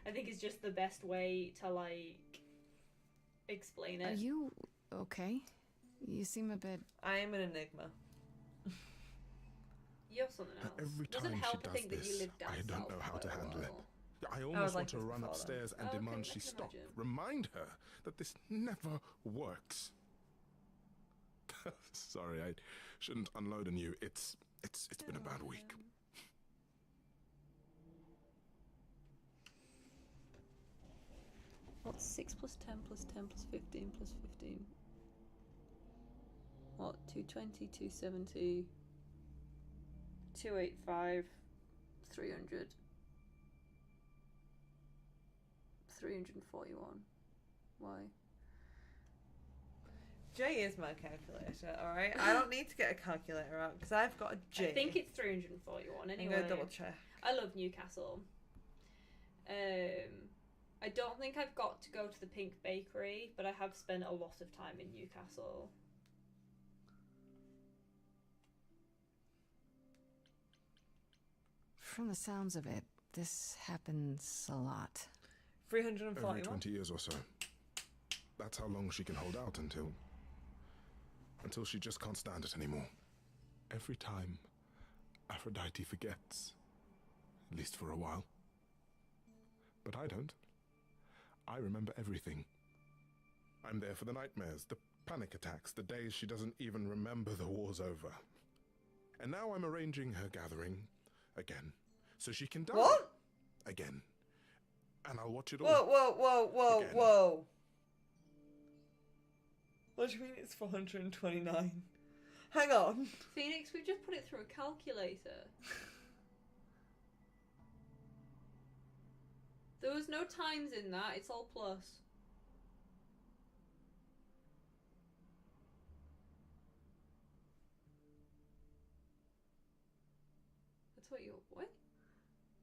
I think it's just the best way to like explain it. Are you okay? You seem a bit. I am an enigma. You're something else. Every Doesn't time she help the does thing that you this, lived down I don't south know how for to quite a handle it. while. I was almost like want to this run before, upstairs and Oh, demand I she can stop. imagine. Remind her that this never works. Sorry, I shouldn't unload on you. It's been a bad week. What's 6 plus 10 plus 10 plus 15 plus 15? What? 220, 270, 285, 300, 341. Why? J is my calculator, alright? I don't need to get a calculator out because I've got a J. I think it's 341 I'm anyway. gonna double check. I love Newcastle. I don't think I've got to go to the Pink Bakery, but I have spent a lot of time in Newcastle. From the sounds of it, this happens a lot. 341. Every 20 years or so. That's how long she can hold out until she just can't stand it anymore. Every time, Aphrodite forgets. At least for a while. But I don't. I remember everything. I'm there for the nightmares, the panic attacks, the days she doesn't even remember the war's over. And now I'm arranging her gathering again, so she can die. What? Again. And I'll watch it all. Whoa. Again. What do you mean it's 429? Hang on. Phoenix, we just put it through a calculator. There was no times in that. It's all plus. That's what you... What?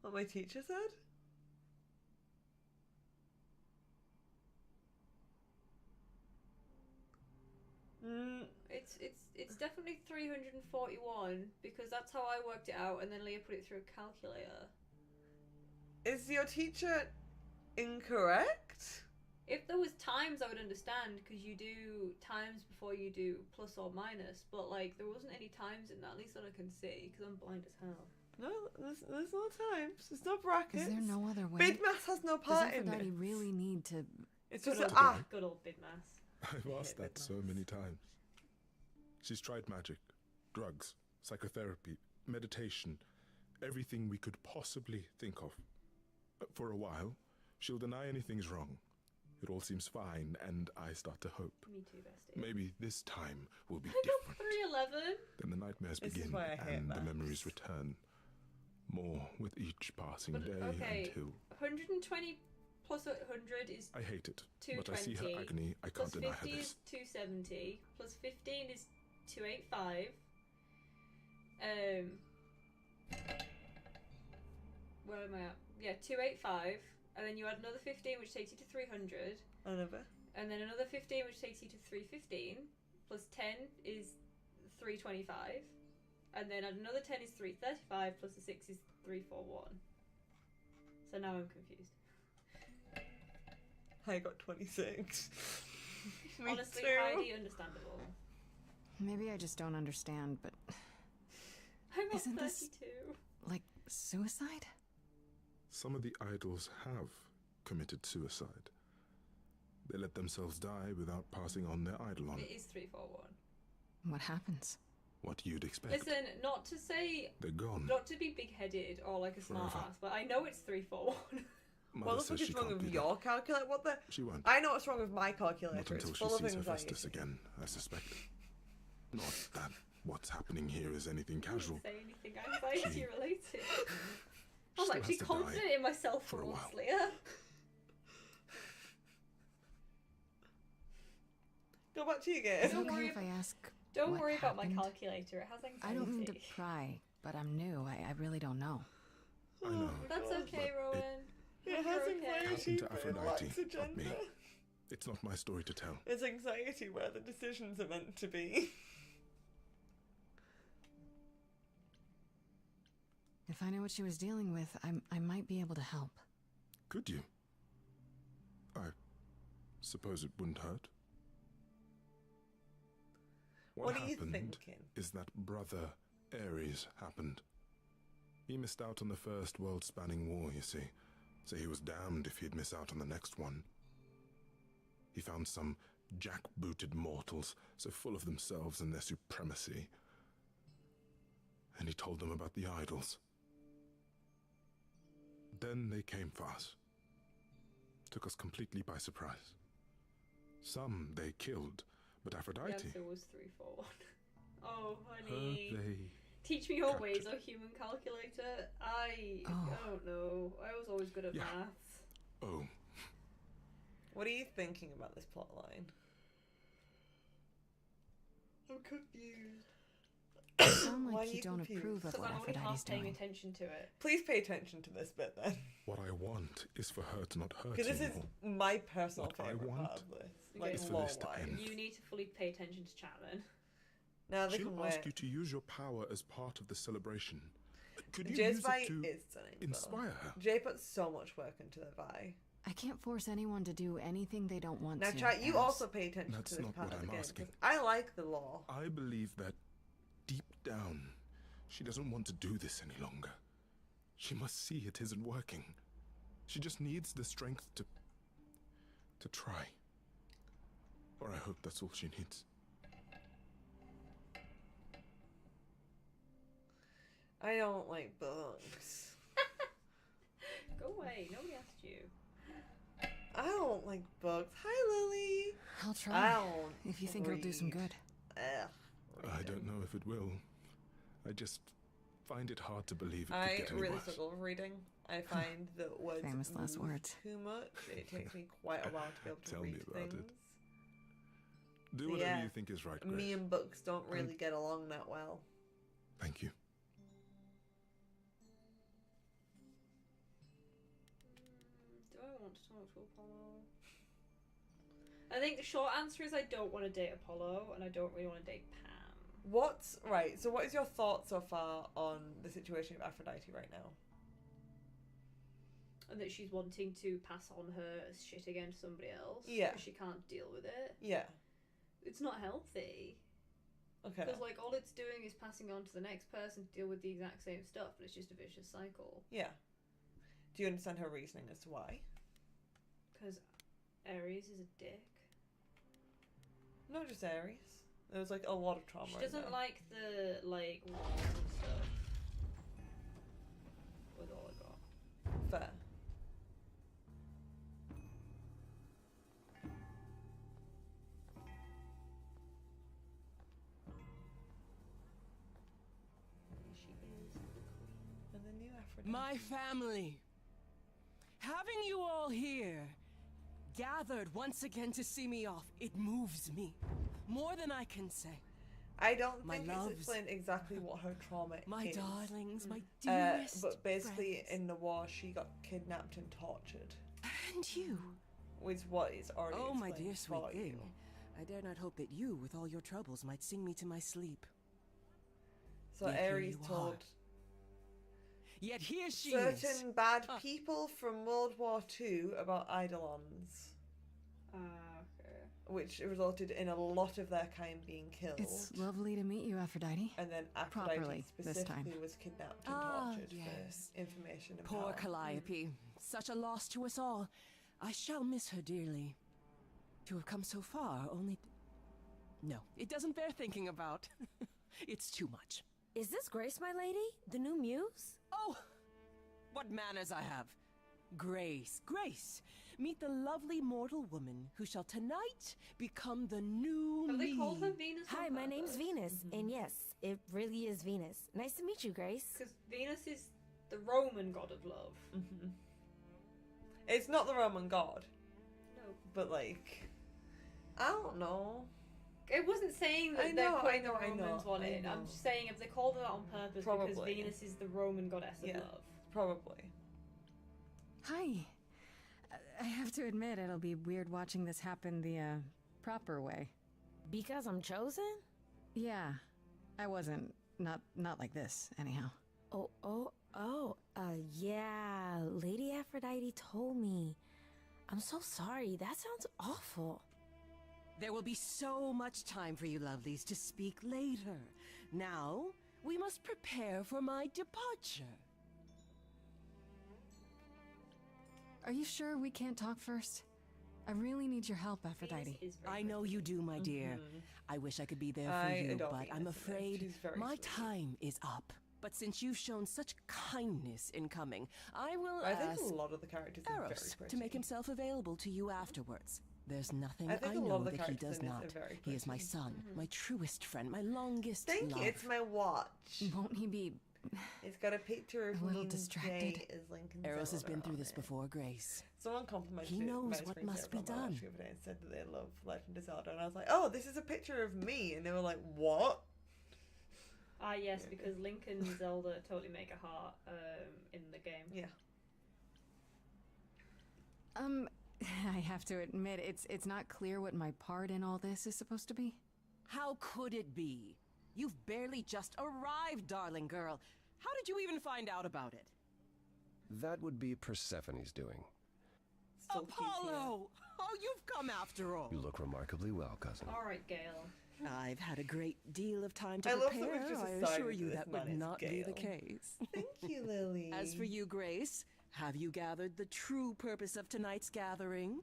What my teacher said? It's definitely 341 because that's how I worked it out, and then Leah put it through a calculator. Is your teacher incorrect? If there was times, I would understand because you do times before you do plus or minus. But like, there wasn't any times in that. At least that I can see because I'm blind as hell. No, there's no times. There's no brackets. Is there no other way? Bid maths has no part Does in Aphrodite it. really need to... It's Good just old, good old bid maths. I've asked that so many times. She's tried magic, drugs, psychotherapy, meditation, everything we could possibly think of. For a while, she'll deny anything's wrong. It all seems fine, and I start to hope. Me too, bestie. Maybe this time will be I got different. 311. Then the nightmares This is begin, why I hate and the maths. memories return. More with each passing But, day okay, until... 120 plus 100 is I hate it, 220. but I see her agony. I plus can't deny her 50 this. is 270. Plus 15 is 285. Where am I at? Yeah, 285. And then you add another 15, which takes you to 300. Another. And then another 15, which takes you to 315. Plus 10 is 325. And then add another 10 is 335. Plus the 6 is 341. So now I'm confused. I got 26. Me Honestly, too. Heidi, understandable. Maybe I just don't understand, but... I'm at Isn't 32. this- Like, suicide? Some of the idols have committed suicide. They let themselves die without passing on their idol on. It is 341. What happens? What you'd expect. Listen, not to say, They're gone. not to be big-headed or like a smart Forever. ass, but I know it's 341. Mother What the says fuck she is wrong can't with do your calculator? What the? that. She won't. I know what's wrong with my Not calculator. It's until she full of sees anxiety. Hephaestus again, I suspect. Not that what's happening here is anything I didn't casual. say anything anxiety related. I'm still actually has to confident die in myself for a once, while. Leah. Go back to your Is game. it Don't okay worry if I ask Don't what worry about my happened? calculator. It has anxiety. I don't mean to pry, but I'm new. I really don't know. I know. That's okay, But Rowan. It has You're okay. anxiety, Happened to but it Aphrodite, lacks not me. agenda. It's not my story to tell. It's anxiety where the decisions are meant to be. If I know what she was dealing with, I might be able to help. Could you? I suppose it wouldn't hurt. What are you happened thinking? is that Brother Ares happened. He missed out on the first world-spanning war, you see, so he was damned if he'd miss out on the next one. He found some jackbooted mortals so full of themselves and their supremacy, and he told them about the idols. Then they came for us. Took us completely by surprise. Some they killed, but The Aphrodite, answer was 341. Oh, her honey. they... Teach me your captured. ways, oh human calculator. I Oh. don't know. I was always good at Yeah. maths. Oh, What are you thinking about this plot line? I'm confused. You sound Why like are you you don't confused? approve of Because what I'm only Aphrodite's half paying doing. attention to it. Please pay attention to this bit then. what I want is for her to not hurt Because this is anymore. my personal What I favourite want part of this. Okay. Like, is for lore this to wise. end. You need to fully pay attention to chat then. Now they She'll can ask wait. you to use your power as part of the celebration. Could you Jay's use Vi it to is stunning. though. inspire her? Jay puts so much work into the Vi. I can't force anyone to do anything they don't want Now, to. chat, you Ash. also pay attention That's to this not part what of the I'm game. asking. 'Cause I like the lore. I believe that deep down, she doesn't want to do this any longer. She must see it isn't working. She just needs the strength to try. Or I hope that's all she needs. I don't like bugs. Go away. Nobody asked you. I don't like bugs. Hi, Lily. I'll I try. don't. If you think it'll do some read. good. Ugh. I don't know if it will. I just find it hard to believe it could I get any really worse. struggle with reading. I find that words Famous last move words. too much. It takes me quite a while to be able to Tell me read about it. things. Do So, whatever yeah, you think is right, Grace. Me and books don't really get along that well. Thank you. Do I want to talk to Apollo? I think the short answer is I don't want to date Apollo, and I don't really want to date Pam. So what is your thought so far on the situation of Aphrodite right now? And that she's wanting to pass on her shit again to somebody else. Yeah. She can't deal with it. Yeah. It's not healthy. Okay. Because, like, all it's doing is passing on to the next person to deal with the exact same stuff, and it's just a vicious cycle. Yeah. Do you understand her reasoning as to why? Because Ares is a dick. Not just Ares. There was, like, a lot of trauma She in doesn't there. like the, like, wars and stuff. With all I got. Fair. She is the queen. And the new Aphrodite. My family. Having you all here, gathered once again to see me off, it moves me. More than I can say. I don't My think loves. it's explained exactly what her trauma My is. darlings, my dearest But basically, friends. in the war, she got kidnapped and tortured. And you. With what is already Oh, my explained dear sweet for thing. you. I dare not hope that you, with all your troubles, might sing me to my sleep. So Yet here Ares you told Yet here she is. certain bad people from World War II about Eidolons, Okay. which resulted in a lot of their kind being killed. It's lovely to meet you, Aphrodite. And then Aphrodite Properly, this time. specifically was kidnapped and Ah, tortured yes. for information and Poor power. Calliope. Such a loss to us all. I shall miss her dearly. To have come so far, only... No, it doesn't bear thinking about. It's too much. Is this Grace, my lady? The new muse? Oh, what manners I have. Grace, Grace. Meet the lovely mortal woman who shall tonight become the new Have me. they called her Venus? Hi, my name's Venus. And yes, it really is Venus. Nice to meet you, Grace. Because Venus is the Roman god of love. Mm-hmm. It's not the Roman god, No. but like, I don't know. It wasn't saying that I they're know, putting I know, the I Romans know, on I it. I'm know. just saying if they called it that on purpose because Probably. Venus is the Roman goddess of Yeah. love. Probably. Hi. I have to admit, it'll be weird watching this happen the proper way. Because I'm chosen? Yeah, I wasn't. Not like this, anyhow. Yeah. Lady Aphrodite told me. I'm so sorry. That sounds awful. There will be so much time for you lovelies to speak later. Now, we must prepare for my departure. Are you sure we can't talk first? I really need your help, Venus Aphrodite. is very I know pretty. you do, my dear. I wish I could be there for I you, adore but I'm Venus. afraid She's very my sweet. time is up. But since you've shown such kindness in coming, I will I ask think a lot of the characters are very Eros pretty. to make himself available to you afterwards. There's nothing I think a lot know of the that he characters does in this not. are very He is my pretty. son, my truest friend, my longest Thank love. you. It's my watch. Won't he be... It's got a picture of A little me and distracted. Jaye as Lincoln Eros has Zelda been through on this it. before, Grace. Someone complimented He it, knows my what screensaver must be on my done. watch the other day and said that they love Legend of Zelda, and I was like, oh, this is a picture of me, and they were like, what? Ah, yes, because Link and Zelda totally make a heart in the game. Yeah. I have to admit, it's not clear what my part in all this is supposed to be. How could it be? You've barely just arrived, darling girl. How did you even find out about it? That would be Persephone's doing. Still cute, Apollo! Oh, you've come after all. You look remarkably well, cousin. Alright, Gale. I've had a great deal of time to I love that prepare. we've just I decided assure you that that this would man is not be the Gale. case. Thank you, Lily. As for you, Grace, have you gathered the true purpose of tonight's gathering?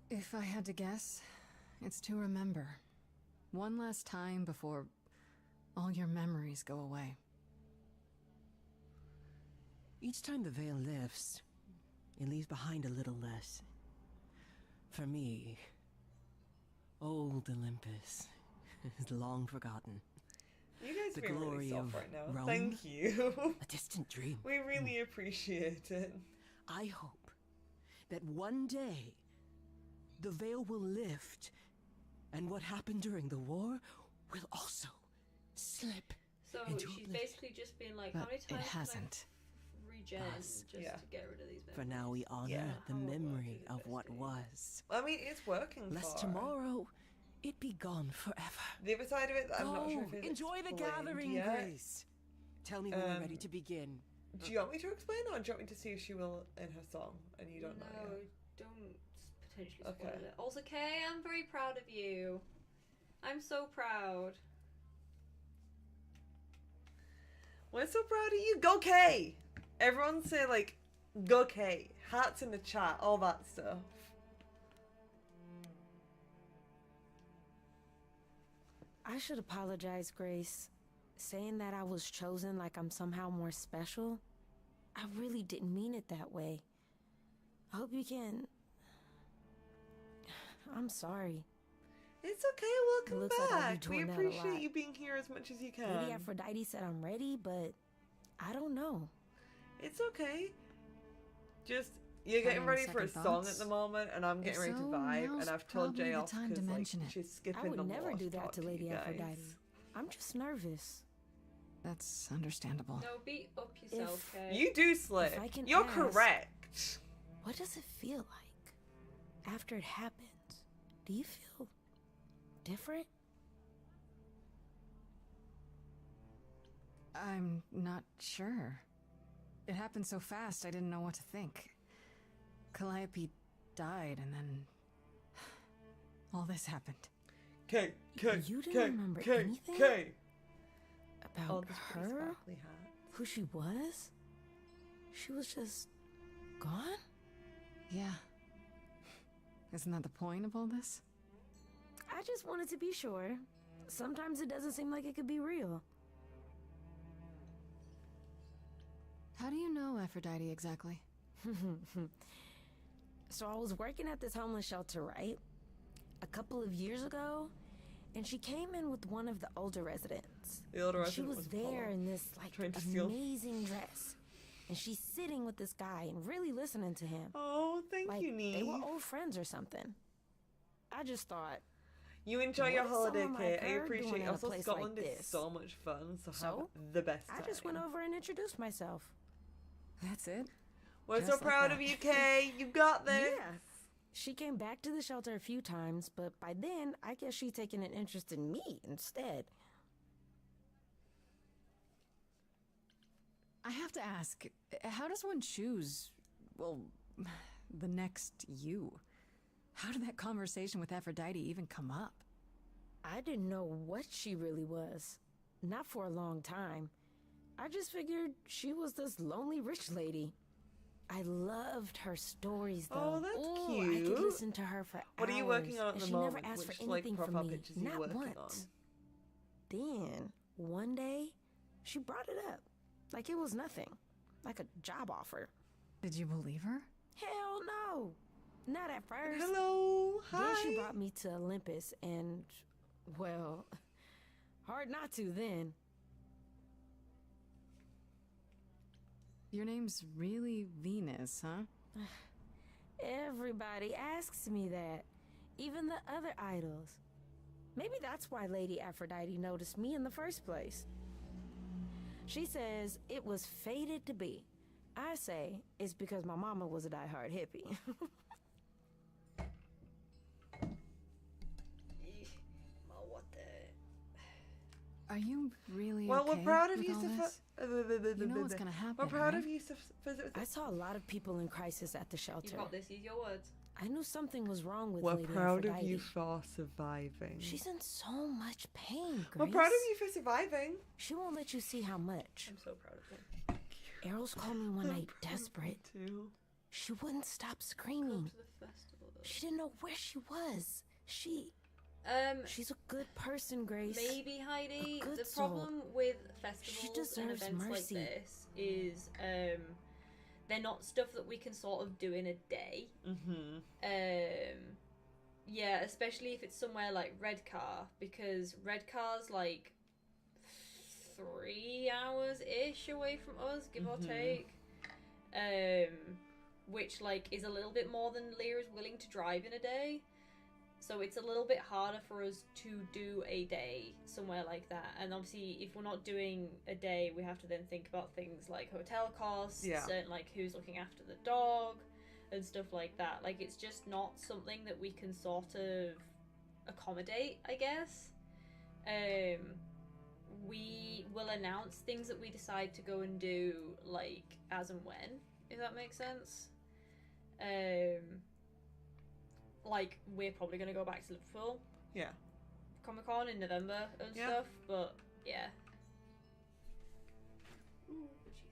If I had to guess, it's to remember. One last time before all your memories go away. Each time the veil lifts, it leaves behind a little less. For me, old Olympus is long forgotten. You guys The are being really glory soft of right now. Rome? Thank you. A distant dream. We really appreciate it. I hope that one day the veil will lift, and what happened during the war will also slip So into she's oblivion. basically just been like, how But many it times hasn't. can I regen just Yeah. to get rid of these memories? For now, we honor Yeah. the How it memory works is of what bestie. was. I mean, it's working Lest for her. tomorrow it be gone forever. The other side of it, I'm not sure if it's Enjoy the explained gathering, yet. Grace. Tell me when you're ready to begin. Do you want me to explain, or do you want me to see if she will in her song, and you don't know No, yet? don't potentially spoil Okay. it. Also, Kay, I'm very proud of you. I'm so proud. We're so proud of you. Go Kay! Everyone say, like, go Kay. Hearts in the chat, all that stuff. I should apologize, Grace. Saying that I was chosen like I'm somehow more special, I really didn't mean it that way. I hope you can... I'm sorry. It's okay, It welcome looks like I'll be back. We doing that a lot. appreciate you being here as much as you can. Lady Aphrodite said I'm ready, but I don't know. It's okay. Just, you're getting Having ready for a second song at thoughts? the moment, and I'm If getting ready to so, vibe, now's and I've told probably Jaye the off time to because, like, mention it. she's skipping I would the never law do to that talk to you Lady guys. Aphrodite. I'm just nervous. That's understandable. No, beat up yourself, Kay. You do slip. I can You're ask- correct. What does it feel like after it happens? Do you feel different? I'm not sure. It happened so fast, I didn't know what to think. Calliope died, and then all this happened. K. You didn't remember anything? Oh, About this pretty her? sparkly hat. Who she was? She was just gone? Yeah. Isn't that the point of all this? I just wanted to be sure. Sometimes it doesn't seem like it could be real. How do you know Aphrodite exactly? So I was working at this homeless shelter, right? A couple of years ago, and she came in with one of the older residents. The older She resident was Apollo, there in this trying to steal. amazing dress. And she's sitting with this guy and really listening to him. Oh, thank Like you, Nee. they were old friends or something. I just thought, You enjoy your What is holiday, someone Kate. like I her appreciate doing it. at a Also, place Scotland like is this? so much fun, so So, have the best time. I just went over and introduced myself. That's it? We're so Just like proud that. of you, Kay. You got this. Yeah. She came back to the shelter a few times, but by then, I guess she'd taken an interest in me instead. I have to ask, how does one choose, well, the next you? How did that conversation with Aphrodite even come up? I didn't know what she really was. Not for a long time. I just figured she was this lonely rich lady. I loved her stories, though. Oh, that's Ooh, I could cute. listen to her for What are you working on hours, at and the she moment? never asked Which, for like, anything from profile me. pictures are you Not working once. Then, one day, she brought it up. Like it was nothing. Like a job offer. Did you believe her? Hell no! Not at first. Hello. Hi. Then she brought me to Olympus and, well, hard not to then. Your name's really Venus, huh? Everybody asks me that. Even the other idols. Maybe that's why Lady Aphrodite noticed me in the first place. She says it was fated to be. I say it's because my mama was a diehard hippie. What the? Are you really Well, okay we're proud of with you, all Sophia. this? You know what's gonna happen, We're proud right? of you, Sophia. I saw a lot of people in crisis at the You shelter. got this. Use your words. I knew something was wrong with We're Lady proud Aphrodite. of you for surviving. She's in so much pain, Grace. We're proud of you for surviving. She won't let you see how much. I'm so proud of you. Errol's called me one night, Me desperate. too. She wouldn't stop Go screaming. to the festival. She didn't know where she was. She's a good person, Grace. Maybe Heidi. A good The soul. problem with festivals and deserves events mercy. like this is they're not stuff that we can sort of do in a day. Yeah, especially if it's somewhere like Redcar, because Redcar's like 3 hours ish away from us, give or take. Which like is a little bit more than Leah is willing to drive in a day. So it's a little bit harder for us to do a day somewhere like that. And obviously, if we're not doing a day, we have to then think about things like hotel costs, and like who's looking after the dog, and stuff like that. Like, it's just not something that we can sort of accommodate, I guess. We will announce things that we decide to go and do, like, as and when, if that makes sense. Like, we're probably going to go back to Liverpool. Yeah. Comic-Con in November and stuff, but yeah. Ooh, Jesus.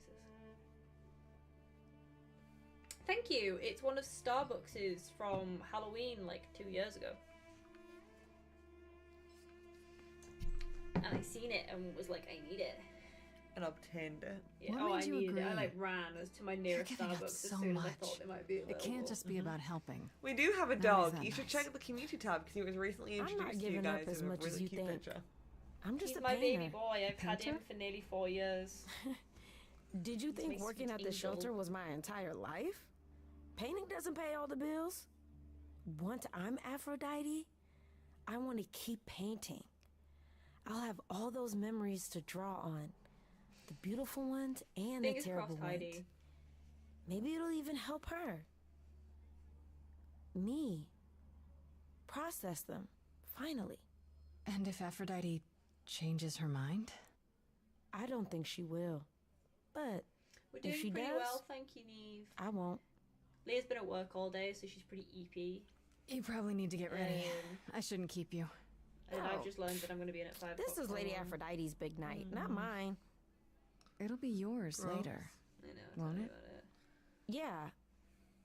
Thank you. It's one of Starbucks's from Halloween, like, 2 years ago. And I seen it and was like, I need it. And obtained it. Yeah. What made I you needed it. I agree? like ran to my nearest You're giving up Starbucks so as soon as I much. thought they might be available. It can't just be about helping. We do have a That dog. is that You should nice. check the community tab because he was recently I'm not introduced to you giving up guys as in a much as really you cute think. picture. I'm just He's a my painter. baby boy. I've had him Painter? for nearly 4 years. Did you think my working sweet at the angel. shelter was my entire life? Painting doesn't pay all the bills. Once I'm Aphrodite, I want to keep painting. I'll have all those memories to draw on. The beautiful ones and Fingers the terrible crossed, ones. Heidi. Maybe it'll even help her. Me. Process them, finally. And if Aphrodite changes her mind? I don't think she will. But We're if doing she pretty does, well, thank you, Neve. I won't. Leah's been at work all day, so she's pretty EP. You probably need to get ready. Um, I shouldn't keep you. And No. I've just learned that I'm going to be in at 5 This o'clock is Lady tomorrow. Aphrodite's big night, not mine. It'll be yours Gross. later. I know, Won't tell me it? about it. Yeah.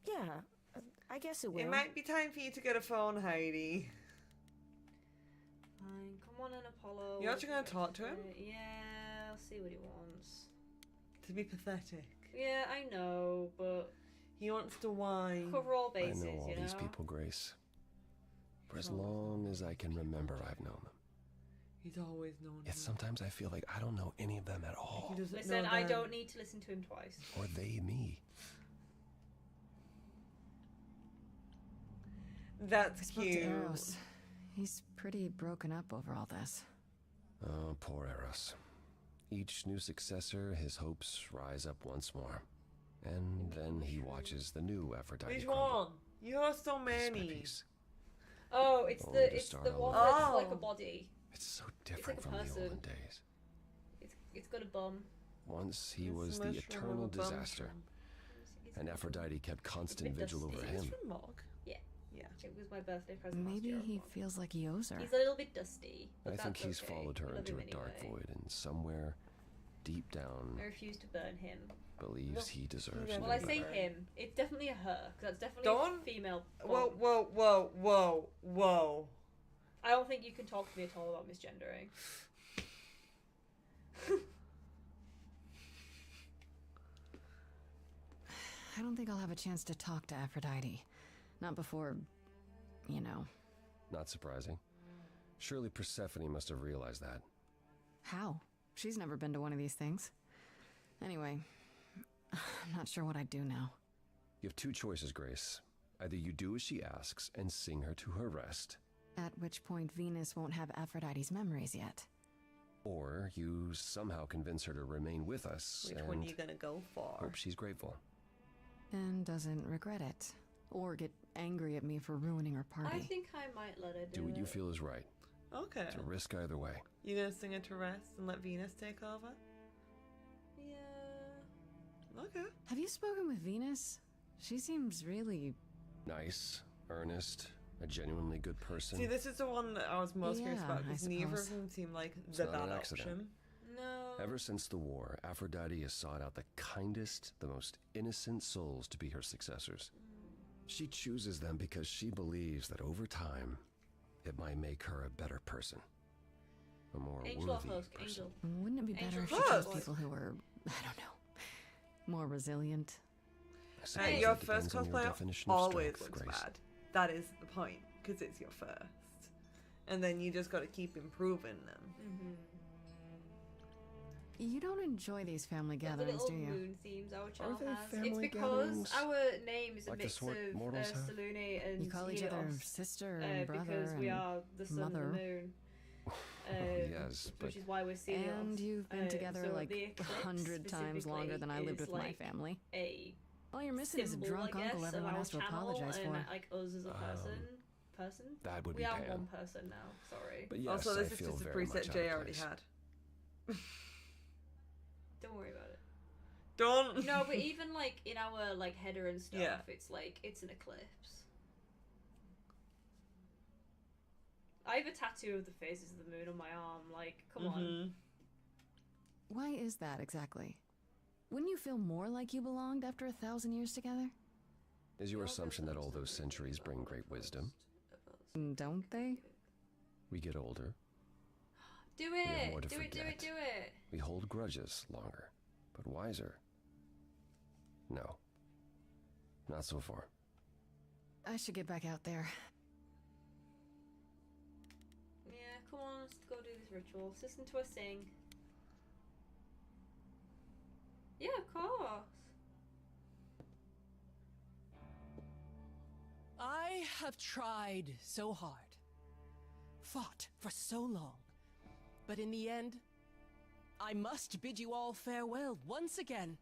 Yeah. I guess it will. It might be time for you to get a phone, Heidi. Fine, come on in, Apollo. You actually gonna talk to him? Yeah, I'll see what he wants. To be pathetic. Yeah, I know, but He wants to whine. cover all I bases, know all you know? these people, Grace. For as long as I can remember, I've known them. He's always known. Yet sometimes I feel like I don't know any of them at all. He doesn't Listen, know I them. don't need to listen to him twice. Or they me. That's I spoke cute. to Eros. He's pretty broken up over all this. Oh, poor Eros. Each new successor, his hopes rise up once more. And then he watches the new Aphrodite Which crumble, one? You have so piece by many. piece. Oh, it's Oh, the just it's start the all one over. that's like a Oh. body. It's so different a from the person. olden days. It's got a bum. Once he It's was the mushroom eternal with a bum disaster, shrimp. and Aphrodite kept constant bit vigil over dusty. It's him. from Mog. Yeah. Yeah. It was my birthday present last Maybe year. he feels like he owes her. He's a little bit dusty. But I think that's he's okay. followed I her love into him a dark anyway. void, and somewhere deep down I refuse to burn him. believes he deserves Yeah. no Well, I say better. him. It's definitely a her, because that's definitely Don't- a female. Whoa, bum. whoa, whoa, whoa, whoa. I don't think you can talk to me at all about misgendering. I don't think I'll have a chance to talk to Aphrodite. Not before, you know. Not surprising. Surely Persephone must have realized that. How? She's never been to one of these things. Anyway, I'm not sure what I'd do now. You have two choices, Grace. Either you do as she asks and sing her to her rest, At which point Venus won't have Aphrodite's memories yet. or you somehow convince her to remain with us Which one and are you gonna go for? hope she's grateful. And doesn't regret it. Or get angry at me for ruining her I party. think I might let her do Do what you it. feel is right. Okay. It's a risk either way. You gonna sing it to rest and let Venus take over? Yeah. Okay. Have you spoken with Venus? She seems really... Nice, earnest, a genuinely good person. See, this is the one that I was most curious Yeah, about I because neither of suppose. them seem like It's the not an bad accident. option. No. Ever since the war, Aphrodite has sought out the kindest, the most innocent souls to be her successors. She chooses them because she believes that over time, it might make her a better person. A more Angel or worthy Husk? person. Angel. Wouldn't it be better Angel if she Husk. chose people who were, I don't know, more resilient? I suppose Your that first depends on your cosplay definition of always strength, looks Grace. bad. That is the point, because it's your first. And then you just gotta keep improving them. Mm-hmm. You don't enjoy these family The gatherings, little do you? moon themes our channel they has. It's family because gatherings? our name is a Like the mix sort of mortals have? Salune and You call each other Helios, sister and brother because we and are the sun mother. and the moon. Yes, but Which is why we're Selios. And you've been together so like the eclipse 100 times longer than I lived is with my like family. A All you're missing is a symbol, drunk I guess, uncle of everyone our has to channel apologize and for. like us as a person. that would We be are Pan. one person now. Sorry. But yes, Also, I this is feel just a very much preset out Jaye of already place. had. Don't worry about it. Don't. No, but even like in our like header and stuff, Yeah. it's like it's an eclipse. I have a tattoo of the phases of the moon on my arm. Like, come on. Why is that exactly? Wouldn't you feel more like you belonged after 1,000 years together? Is your assumption that all those centuries bring great wisdom? Don't they? We get older. Do have it! more to Do it! Do it! forget. Do it! We hold grudges longer, but wiser. No. Not so far. I should get back out there. Yeah, come on, let's go do this ritual. Let's listen to her sing. Yeah, of course. I have tried so hard, fought for so long, but in the end, I must bid you all farewell once again.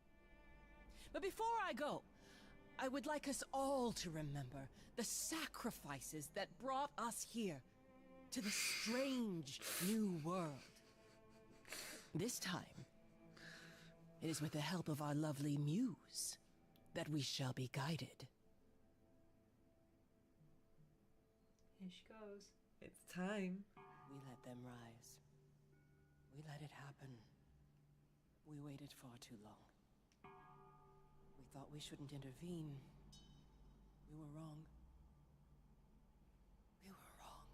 But before I go, I would like us all to remember the sacrifices that brought us here to this strange new world. This time, it is with the help of our lovely muse that we shall be guided. Here she goes. It's time. We let them rise. We let it happen. We waited far too long. We thought we shouldn't intervene. We were wrong. We were wrong.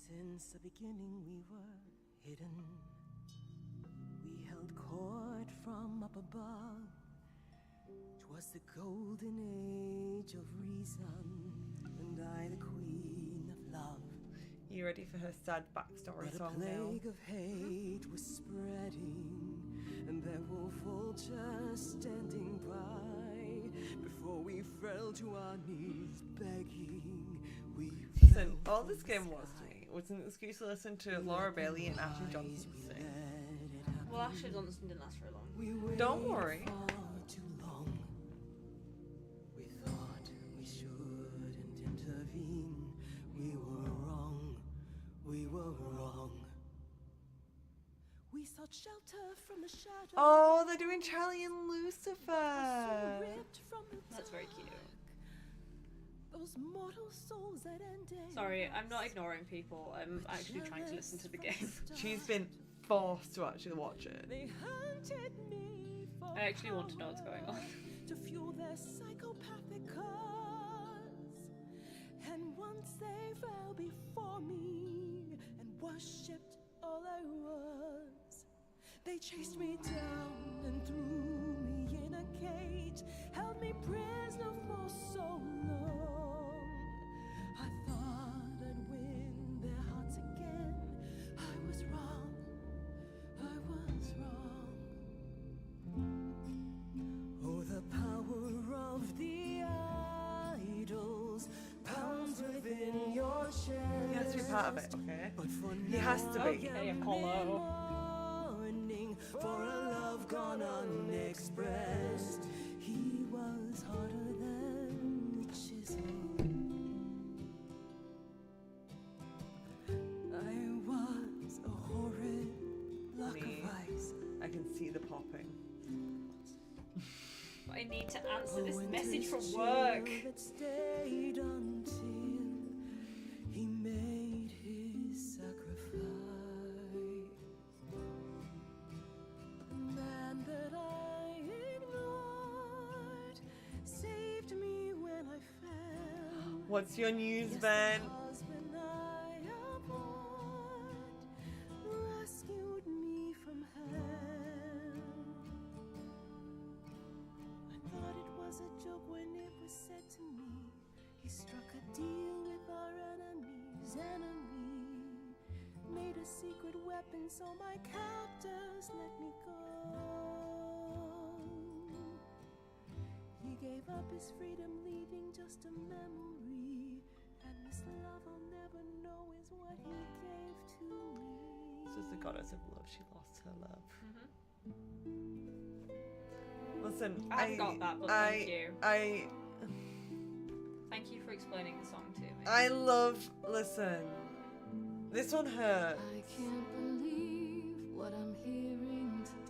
Since the beginning we were hidden. We held court from up above. 'Twas the golden age of reason, and I the queen of love. You ready for her sad backstory But a song now? plague of hate was spreading, and there were vultures standing by. Before we fell to our knees begging, we Listen, fell all from this the game was to sky. me was an excuse to listen to Laura Bailey and Ashley Johnson We sing. let it happen. Well, Ashley Johnson didn't last very long. We waited Don't worry. far too long. We thought we shouldn't intervene. We were wrong. We were wrong. We sought shelter from the shadows. Oh, they're doing Charlie and Lucifer. Ripped from the That's very cute. dark. Those mortal souls that ended. Sorry, I'm not ignoring people. I'm actually trying to listen to the game. She's been forced to actually watch it. They hunted me for I actually want to know what's going on. power to fuel their psychopathic cause. And once they fell before me and worshipped all I was, they chased me down and threw me in a cage, held me prisoner for so long. I thought I'd win their hearts again. I was wrong. I was wrong. Oh, the power of the idols pounds within your chest. He has to be part of it, okay? But for He has to be. Hey, Apollo. Mourning for a love gone unexpressed. He was harder than a chisel. I was a horrid block Me. of ice. I can see the popping. But I need to answer this A message from winter's work. chill that stayed until he made his sacrifice. The man that I ignored saved me when I fell. What's your news, Yes, Ben? the husband I abhorred rescued me from hell. I thought it was a joke when it was said to me. He struck a deal with our enemy's enemy. Made a secret weapon so my captors let me go. He gave up his freedom, leaving just a memory. And this love I'll never know is what he gave to me. So as the goddess of love, she lost her love. Listen, I haven't got that, but thank you. Thank you for explaining the song to me. I love. Listen, this one hurts. I can't believe what I'm hearing today.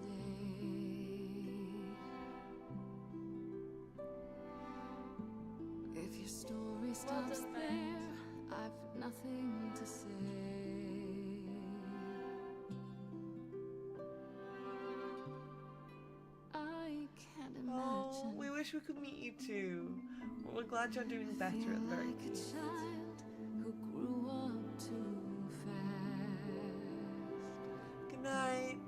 If your story stops there, I've nothing to say. I can't imagine. Oh, we wish we could meet you too. But we're glad you're doing better at the very Like a least. child who grew up too fast. Good night.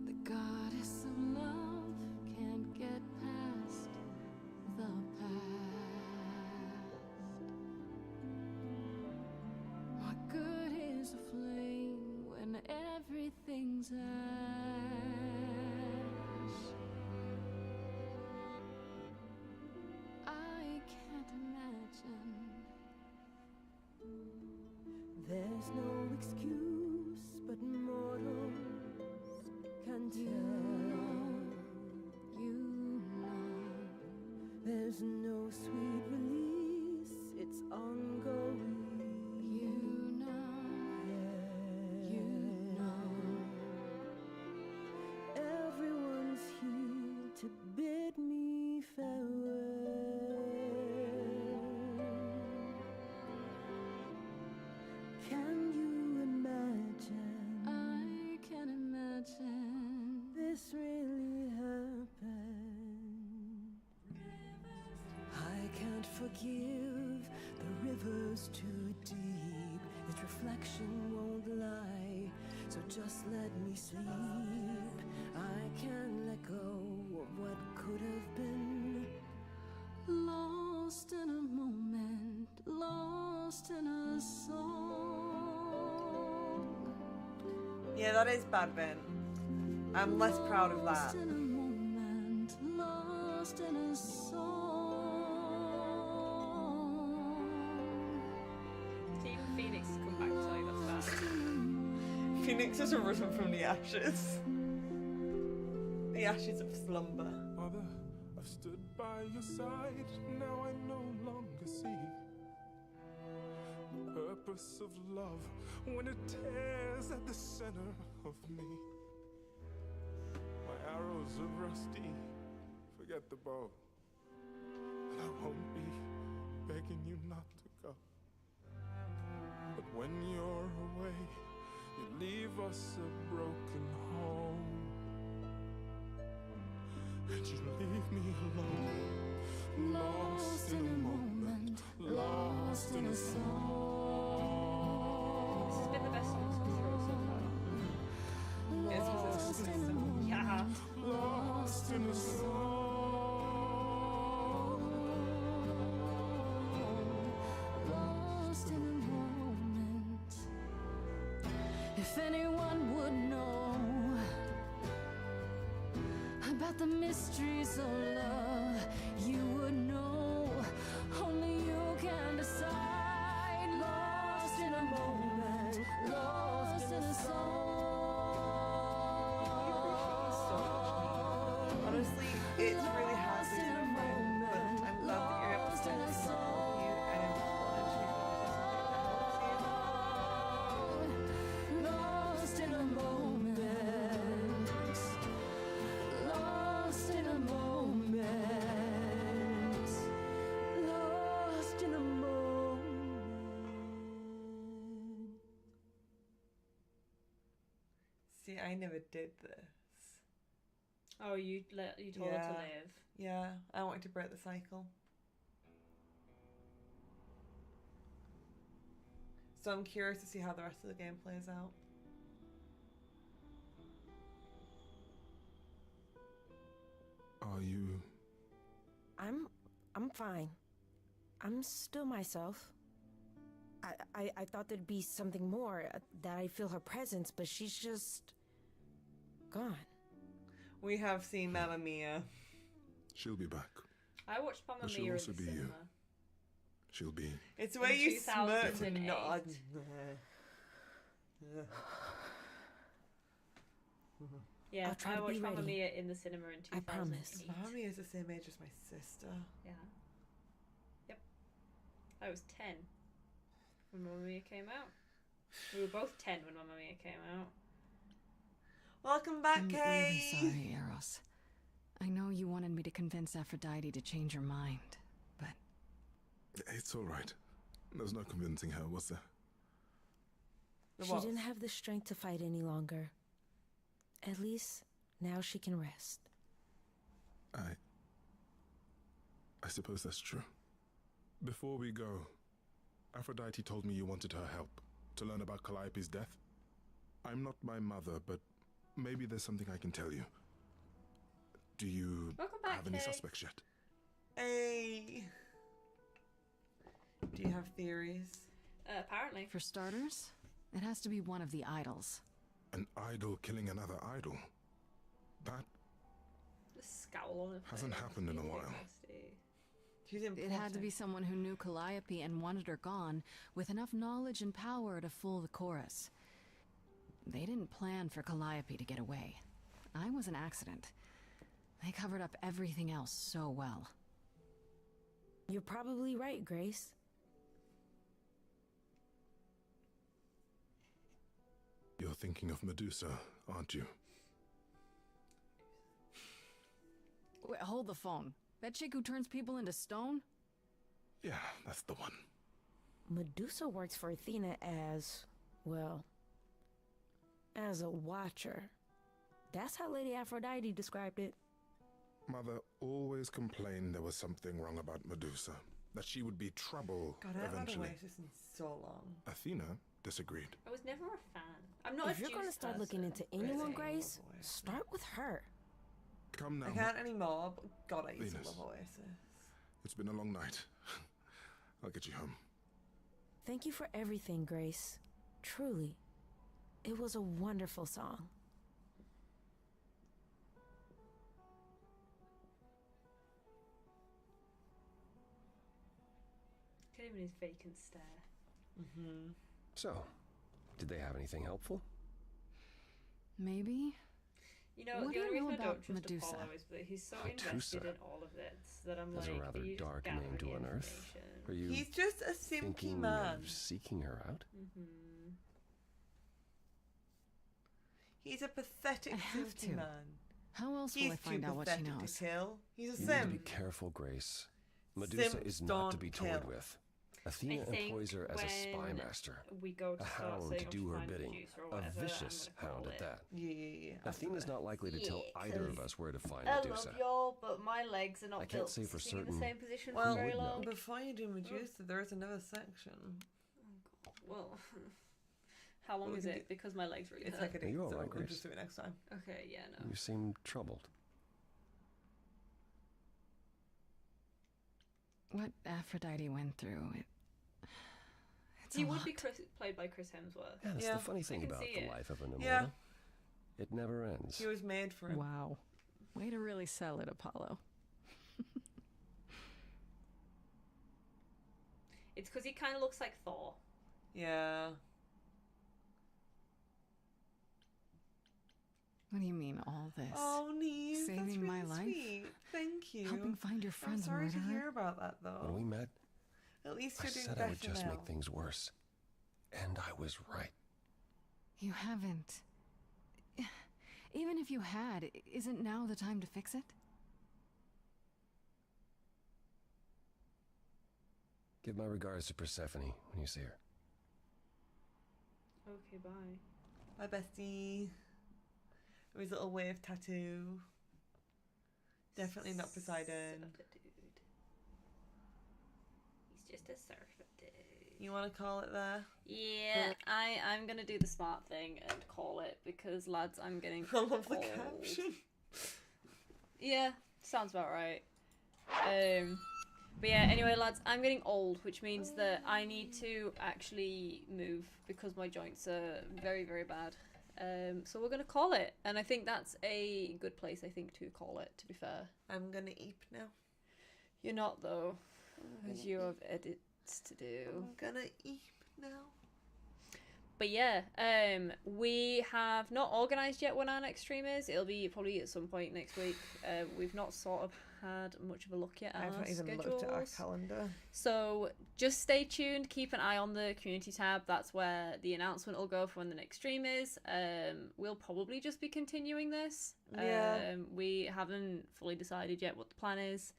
The goddess of love can't get past the past. What good is a flame when everything's ash? I can't imagine. There's no excuse but mortals can tell. You know, there's no sweet release, it's ongoing. You know, you know. Everyone's here to bid me farewell. Can you imagine? I can imagine this really happened. I can't forgive the river's too deep. Its reflection won't lie, so just let me sleep. I can't let go of what could have been. Lost in a moment, lost in a song. Yeah, that is bad, Ben. I'm less proud of that. Lost in a moment, lost in a song. Team Phoenix has come back to tell you that's bad. Phoenix has arisen from the ashes. The ashes of slumber. Mother, I've stood by your side, now I no longer see the purpose of love when it tears at the center of me. My arrows are rusty, forget the bow, and I won't be begging you not to go. But when you're away, you leave us a broken home. And you leave me alone, lost in a moment, lost in a song. This has been the best song so far. Yes, because it's consistent. Yeah. Lost in a song. Lost in a moment. If anyone would know about the mysteries of love, you would know. Only you can decide. Lost in a moment, lost in a song. Honestly, it's really hard to lose my friend, but I'm glad that you're able to spend this time with you and acknowledge you. Lost in a moment. Lost in a moment. Lost in a moment. See, I never did this. Oh, you told her to Yeah. live. Yeah, I wanted to break the cycle. So I'm curious to see how the rest of the game plays out. Are you? I'm fine. I'm still myself. I thought there'd be something more, that I'd feel her presence, but she's just gone. We have seen Mamma Mia. She'll be back. I watched Mamma But she'll Mia in also the be you. cinema. She'll be... It's where In you smirk 2008. and nod. Yeah, I'll try I to be watched Mamma ready. Mia in the cinema in 2008. I promise. Mamma Mia is the same age as my sister. Yeah. Yep. I was 10 when Mamma Mia came out. We were both 10 when Mamma Mia came out. Welcome back, I'm Kay! really sorry, Eros. I know you wanted me to convince Aphrodite to change her mind, but It's all right. There was no convincing her, was there? She didn't have the strength to fight any longer. At least, now she can rest. I suppose that's true. Before we go, Aphrodite told me you wanted her help to learn about Calliope's death. I'm not my mother, but maybe there's something I can tell you. Do you Welcome back, have any Kay. suspects yet? Hey! Do you have theories? Apparently. for starters, it has to be one of the idols. An idol killing another idol? That The scowl on her hasn't face. happened in a Really while. nasty. She's It had to be someone who knew Calliope and wanted her gone, with enough knowledge and power to fool the chorus. They didn't plan for Calliope to get away. I was an accident. They covered up everything else so well. You're probably right, Grace. You're thinking of Medusa, aren't you? Wait, hold the phone. That chick who turns people into stone? Yeah, that's the one. Medusa works for Athena as, well, as a watcher. That's how Lady Aphrodite described it. Mother always complained there was something wrong about Medusa, that she would be trouble God, I haven't had eventually. Oasis in so long. Athena disagreed. I was never a fan. I'm not If a you're gonna juice start looking person, into anyone, really. Grace, start with her. Come now. I can't anymore, but God, I used to Venus. love Oasis. It's been a long night. I'll get you home. Thank you for everything, Grace. Truly. It was a wonderful song. Look at him in his vacant stare. Mm-hmm. So, did they have anything helpful? Maybe? You know, What the do only you know reason I don't about trust Medusa? Apollo is that he's so Medusa? invested in all of this that I'm That's like, a rather "Will you just dark gather name to the unearth. information?" Are you He's just a simpy thinking man. of seeking her out? Mm-hmm. He's a pathetic I have simpy to. man. How else He's will I find too out what she pathetic knows? to kill. He's a You need to be simp. careful, Grace. Medusa Simps is not to don't be toyed kill. with. Athena I think employs her as a spy when master. we go to A start hound saying to I'm do her finding bidding. juice or A whatever, I'm vicious gonna hound call at it. that. Yeah. Athena's not likely to tell Yeah, either of 'cause us where to find I Medusa. love y'all, but my legs are not I can't built say for sitting in certain the same position Well, for very would know. long. Before you do Medusa, there is another section. Well, how long Well, we is can it? Because my legs really It's hurt. like a Are you so all right, we'll Grace? just do it next time. Okay, yeah, no. You seem troubled. What Aphrodite went through, it's He a would lot. be played by Chris Hemsworth. Yeah, that's Yeah, the funny thing can about see the it. life of an immortal. Yeah. It never ends. He was made for it. Wow. Way to really sell it, Apollo. It's because he kind of looks like Thor. Yeah. What do you mean, all this? Oh, Neve, that's Saving really my life? sweet. Thank you. Helping find your I'm friend's sorry to murderer? hear about that, though. When we met, At least I you're doing said better I would just now. make things worse. And I was right. You haven't. Even if you had, isn't now the time to fix it? Give my regards to Persephone when you see her. Okay, bye. Bye, bestie. Or his little wave tattoo. Definitely not Poseidon. Surfer dude. He's just a surfer dude. You want to call it there? Yeah, I'm gonna do the smart thing and call it because, lads, I'm getting I love the old. caption. Yeah, sounds about right. But yeah, anyway, lads, I'm getting old, which means that I need to actually move because my joints are very, very bad. So we're gonna call it, and I think that's a good place, I think, to call it, to be fair. I'm gonna eat now. You're not, though, because you have edits to do. I'm gonna eat now. But yeah, we have not organised yet when our next stream is. It'll be probably at some point next week. We've not sort of had much of a look yet at I our haven't even schedules. looked at our calendar. So just stay tuned. Keep an eye on the community tab. That's where the announcement will go for when the next stream is. We'll probably just be continuing this. Yeah. We haven't fully decided yet what the plan is.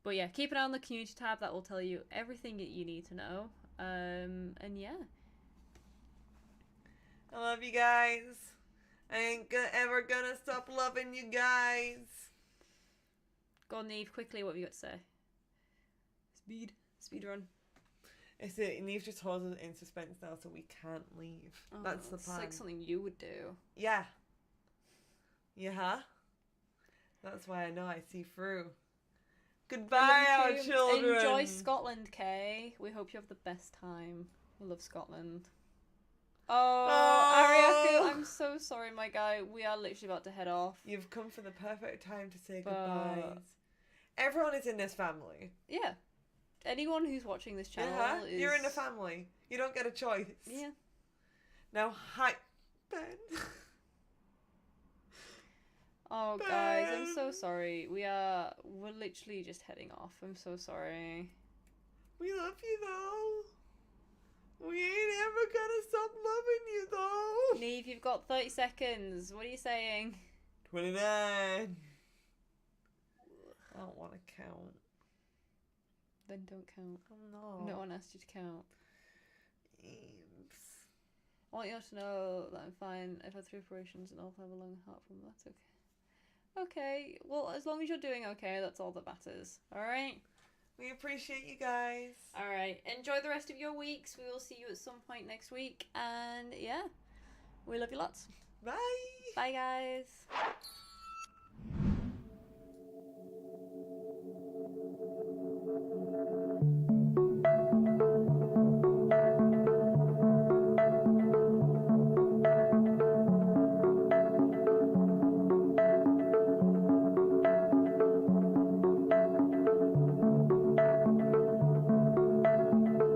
But yeah, keep an eye on the community tab. That will tell you everything that you need to know. And yeah. I love you guys. I ain't ever gonna stop loving you guys. Go on, Neve, quickly, what have you got to say? Speed run. It's it. Neve just holds us in suspense now, so we can't leave. Oh, That's the it's plan. like something you would do. Yeah. Yeah. That's why I know I see through. Goodbye, our children. Enjoy Scotland, Kay. We hope you have the best time. We love Scotland. Oh, Ariaku, I'm so sorry, my guy. We are literally about to head off. You've come for the perfect time to say goodbyes. Everyone is in this family. Yeah. Anyone who's watching this channel is... You're in the family. You don't get a choice. Yeah. Now, hi, Ben. Oh, guys, I'm so sorry. We're literally just heading off. I'm so sorry. We love you, though. We ain't ever gonna stop loving you, though. Neve, you've got 30 seconds. What are you saying? 29. I don't want to count. Then don't count. Oh, no. No one asked you to count. Eeps. I want you to know that I'm fine. I've had 3 operations and I'll have a lung heart from that's okay. Okay, well, as long as you're doing okay, that's all that matters. Alright? We appreciate you guys. Alright, enjoy the rest of your weeks. We will see you at some point next week. And yeah, we love you lots. Bye. Bye, guys.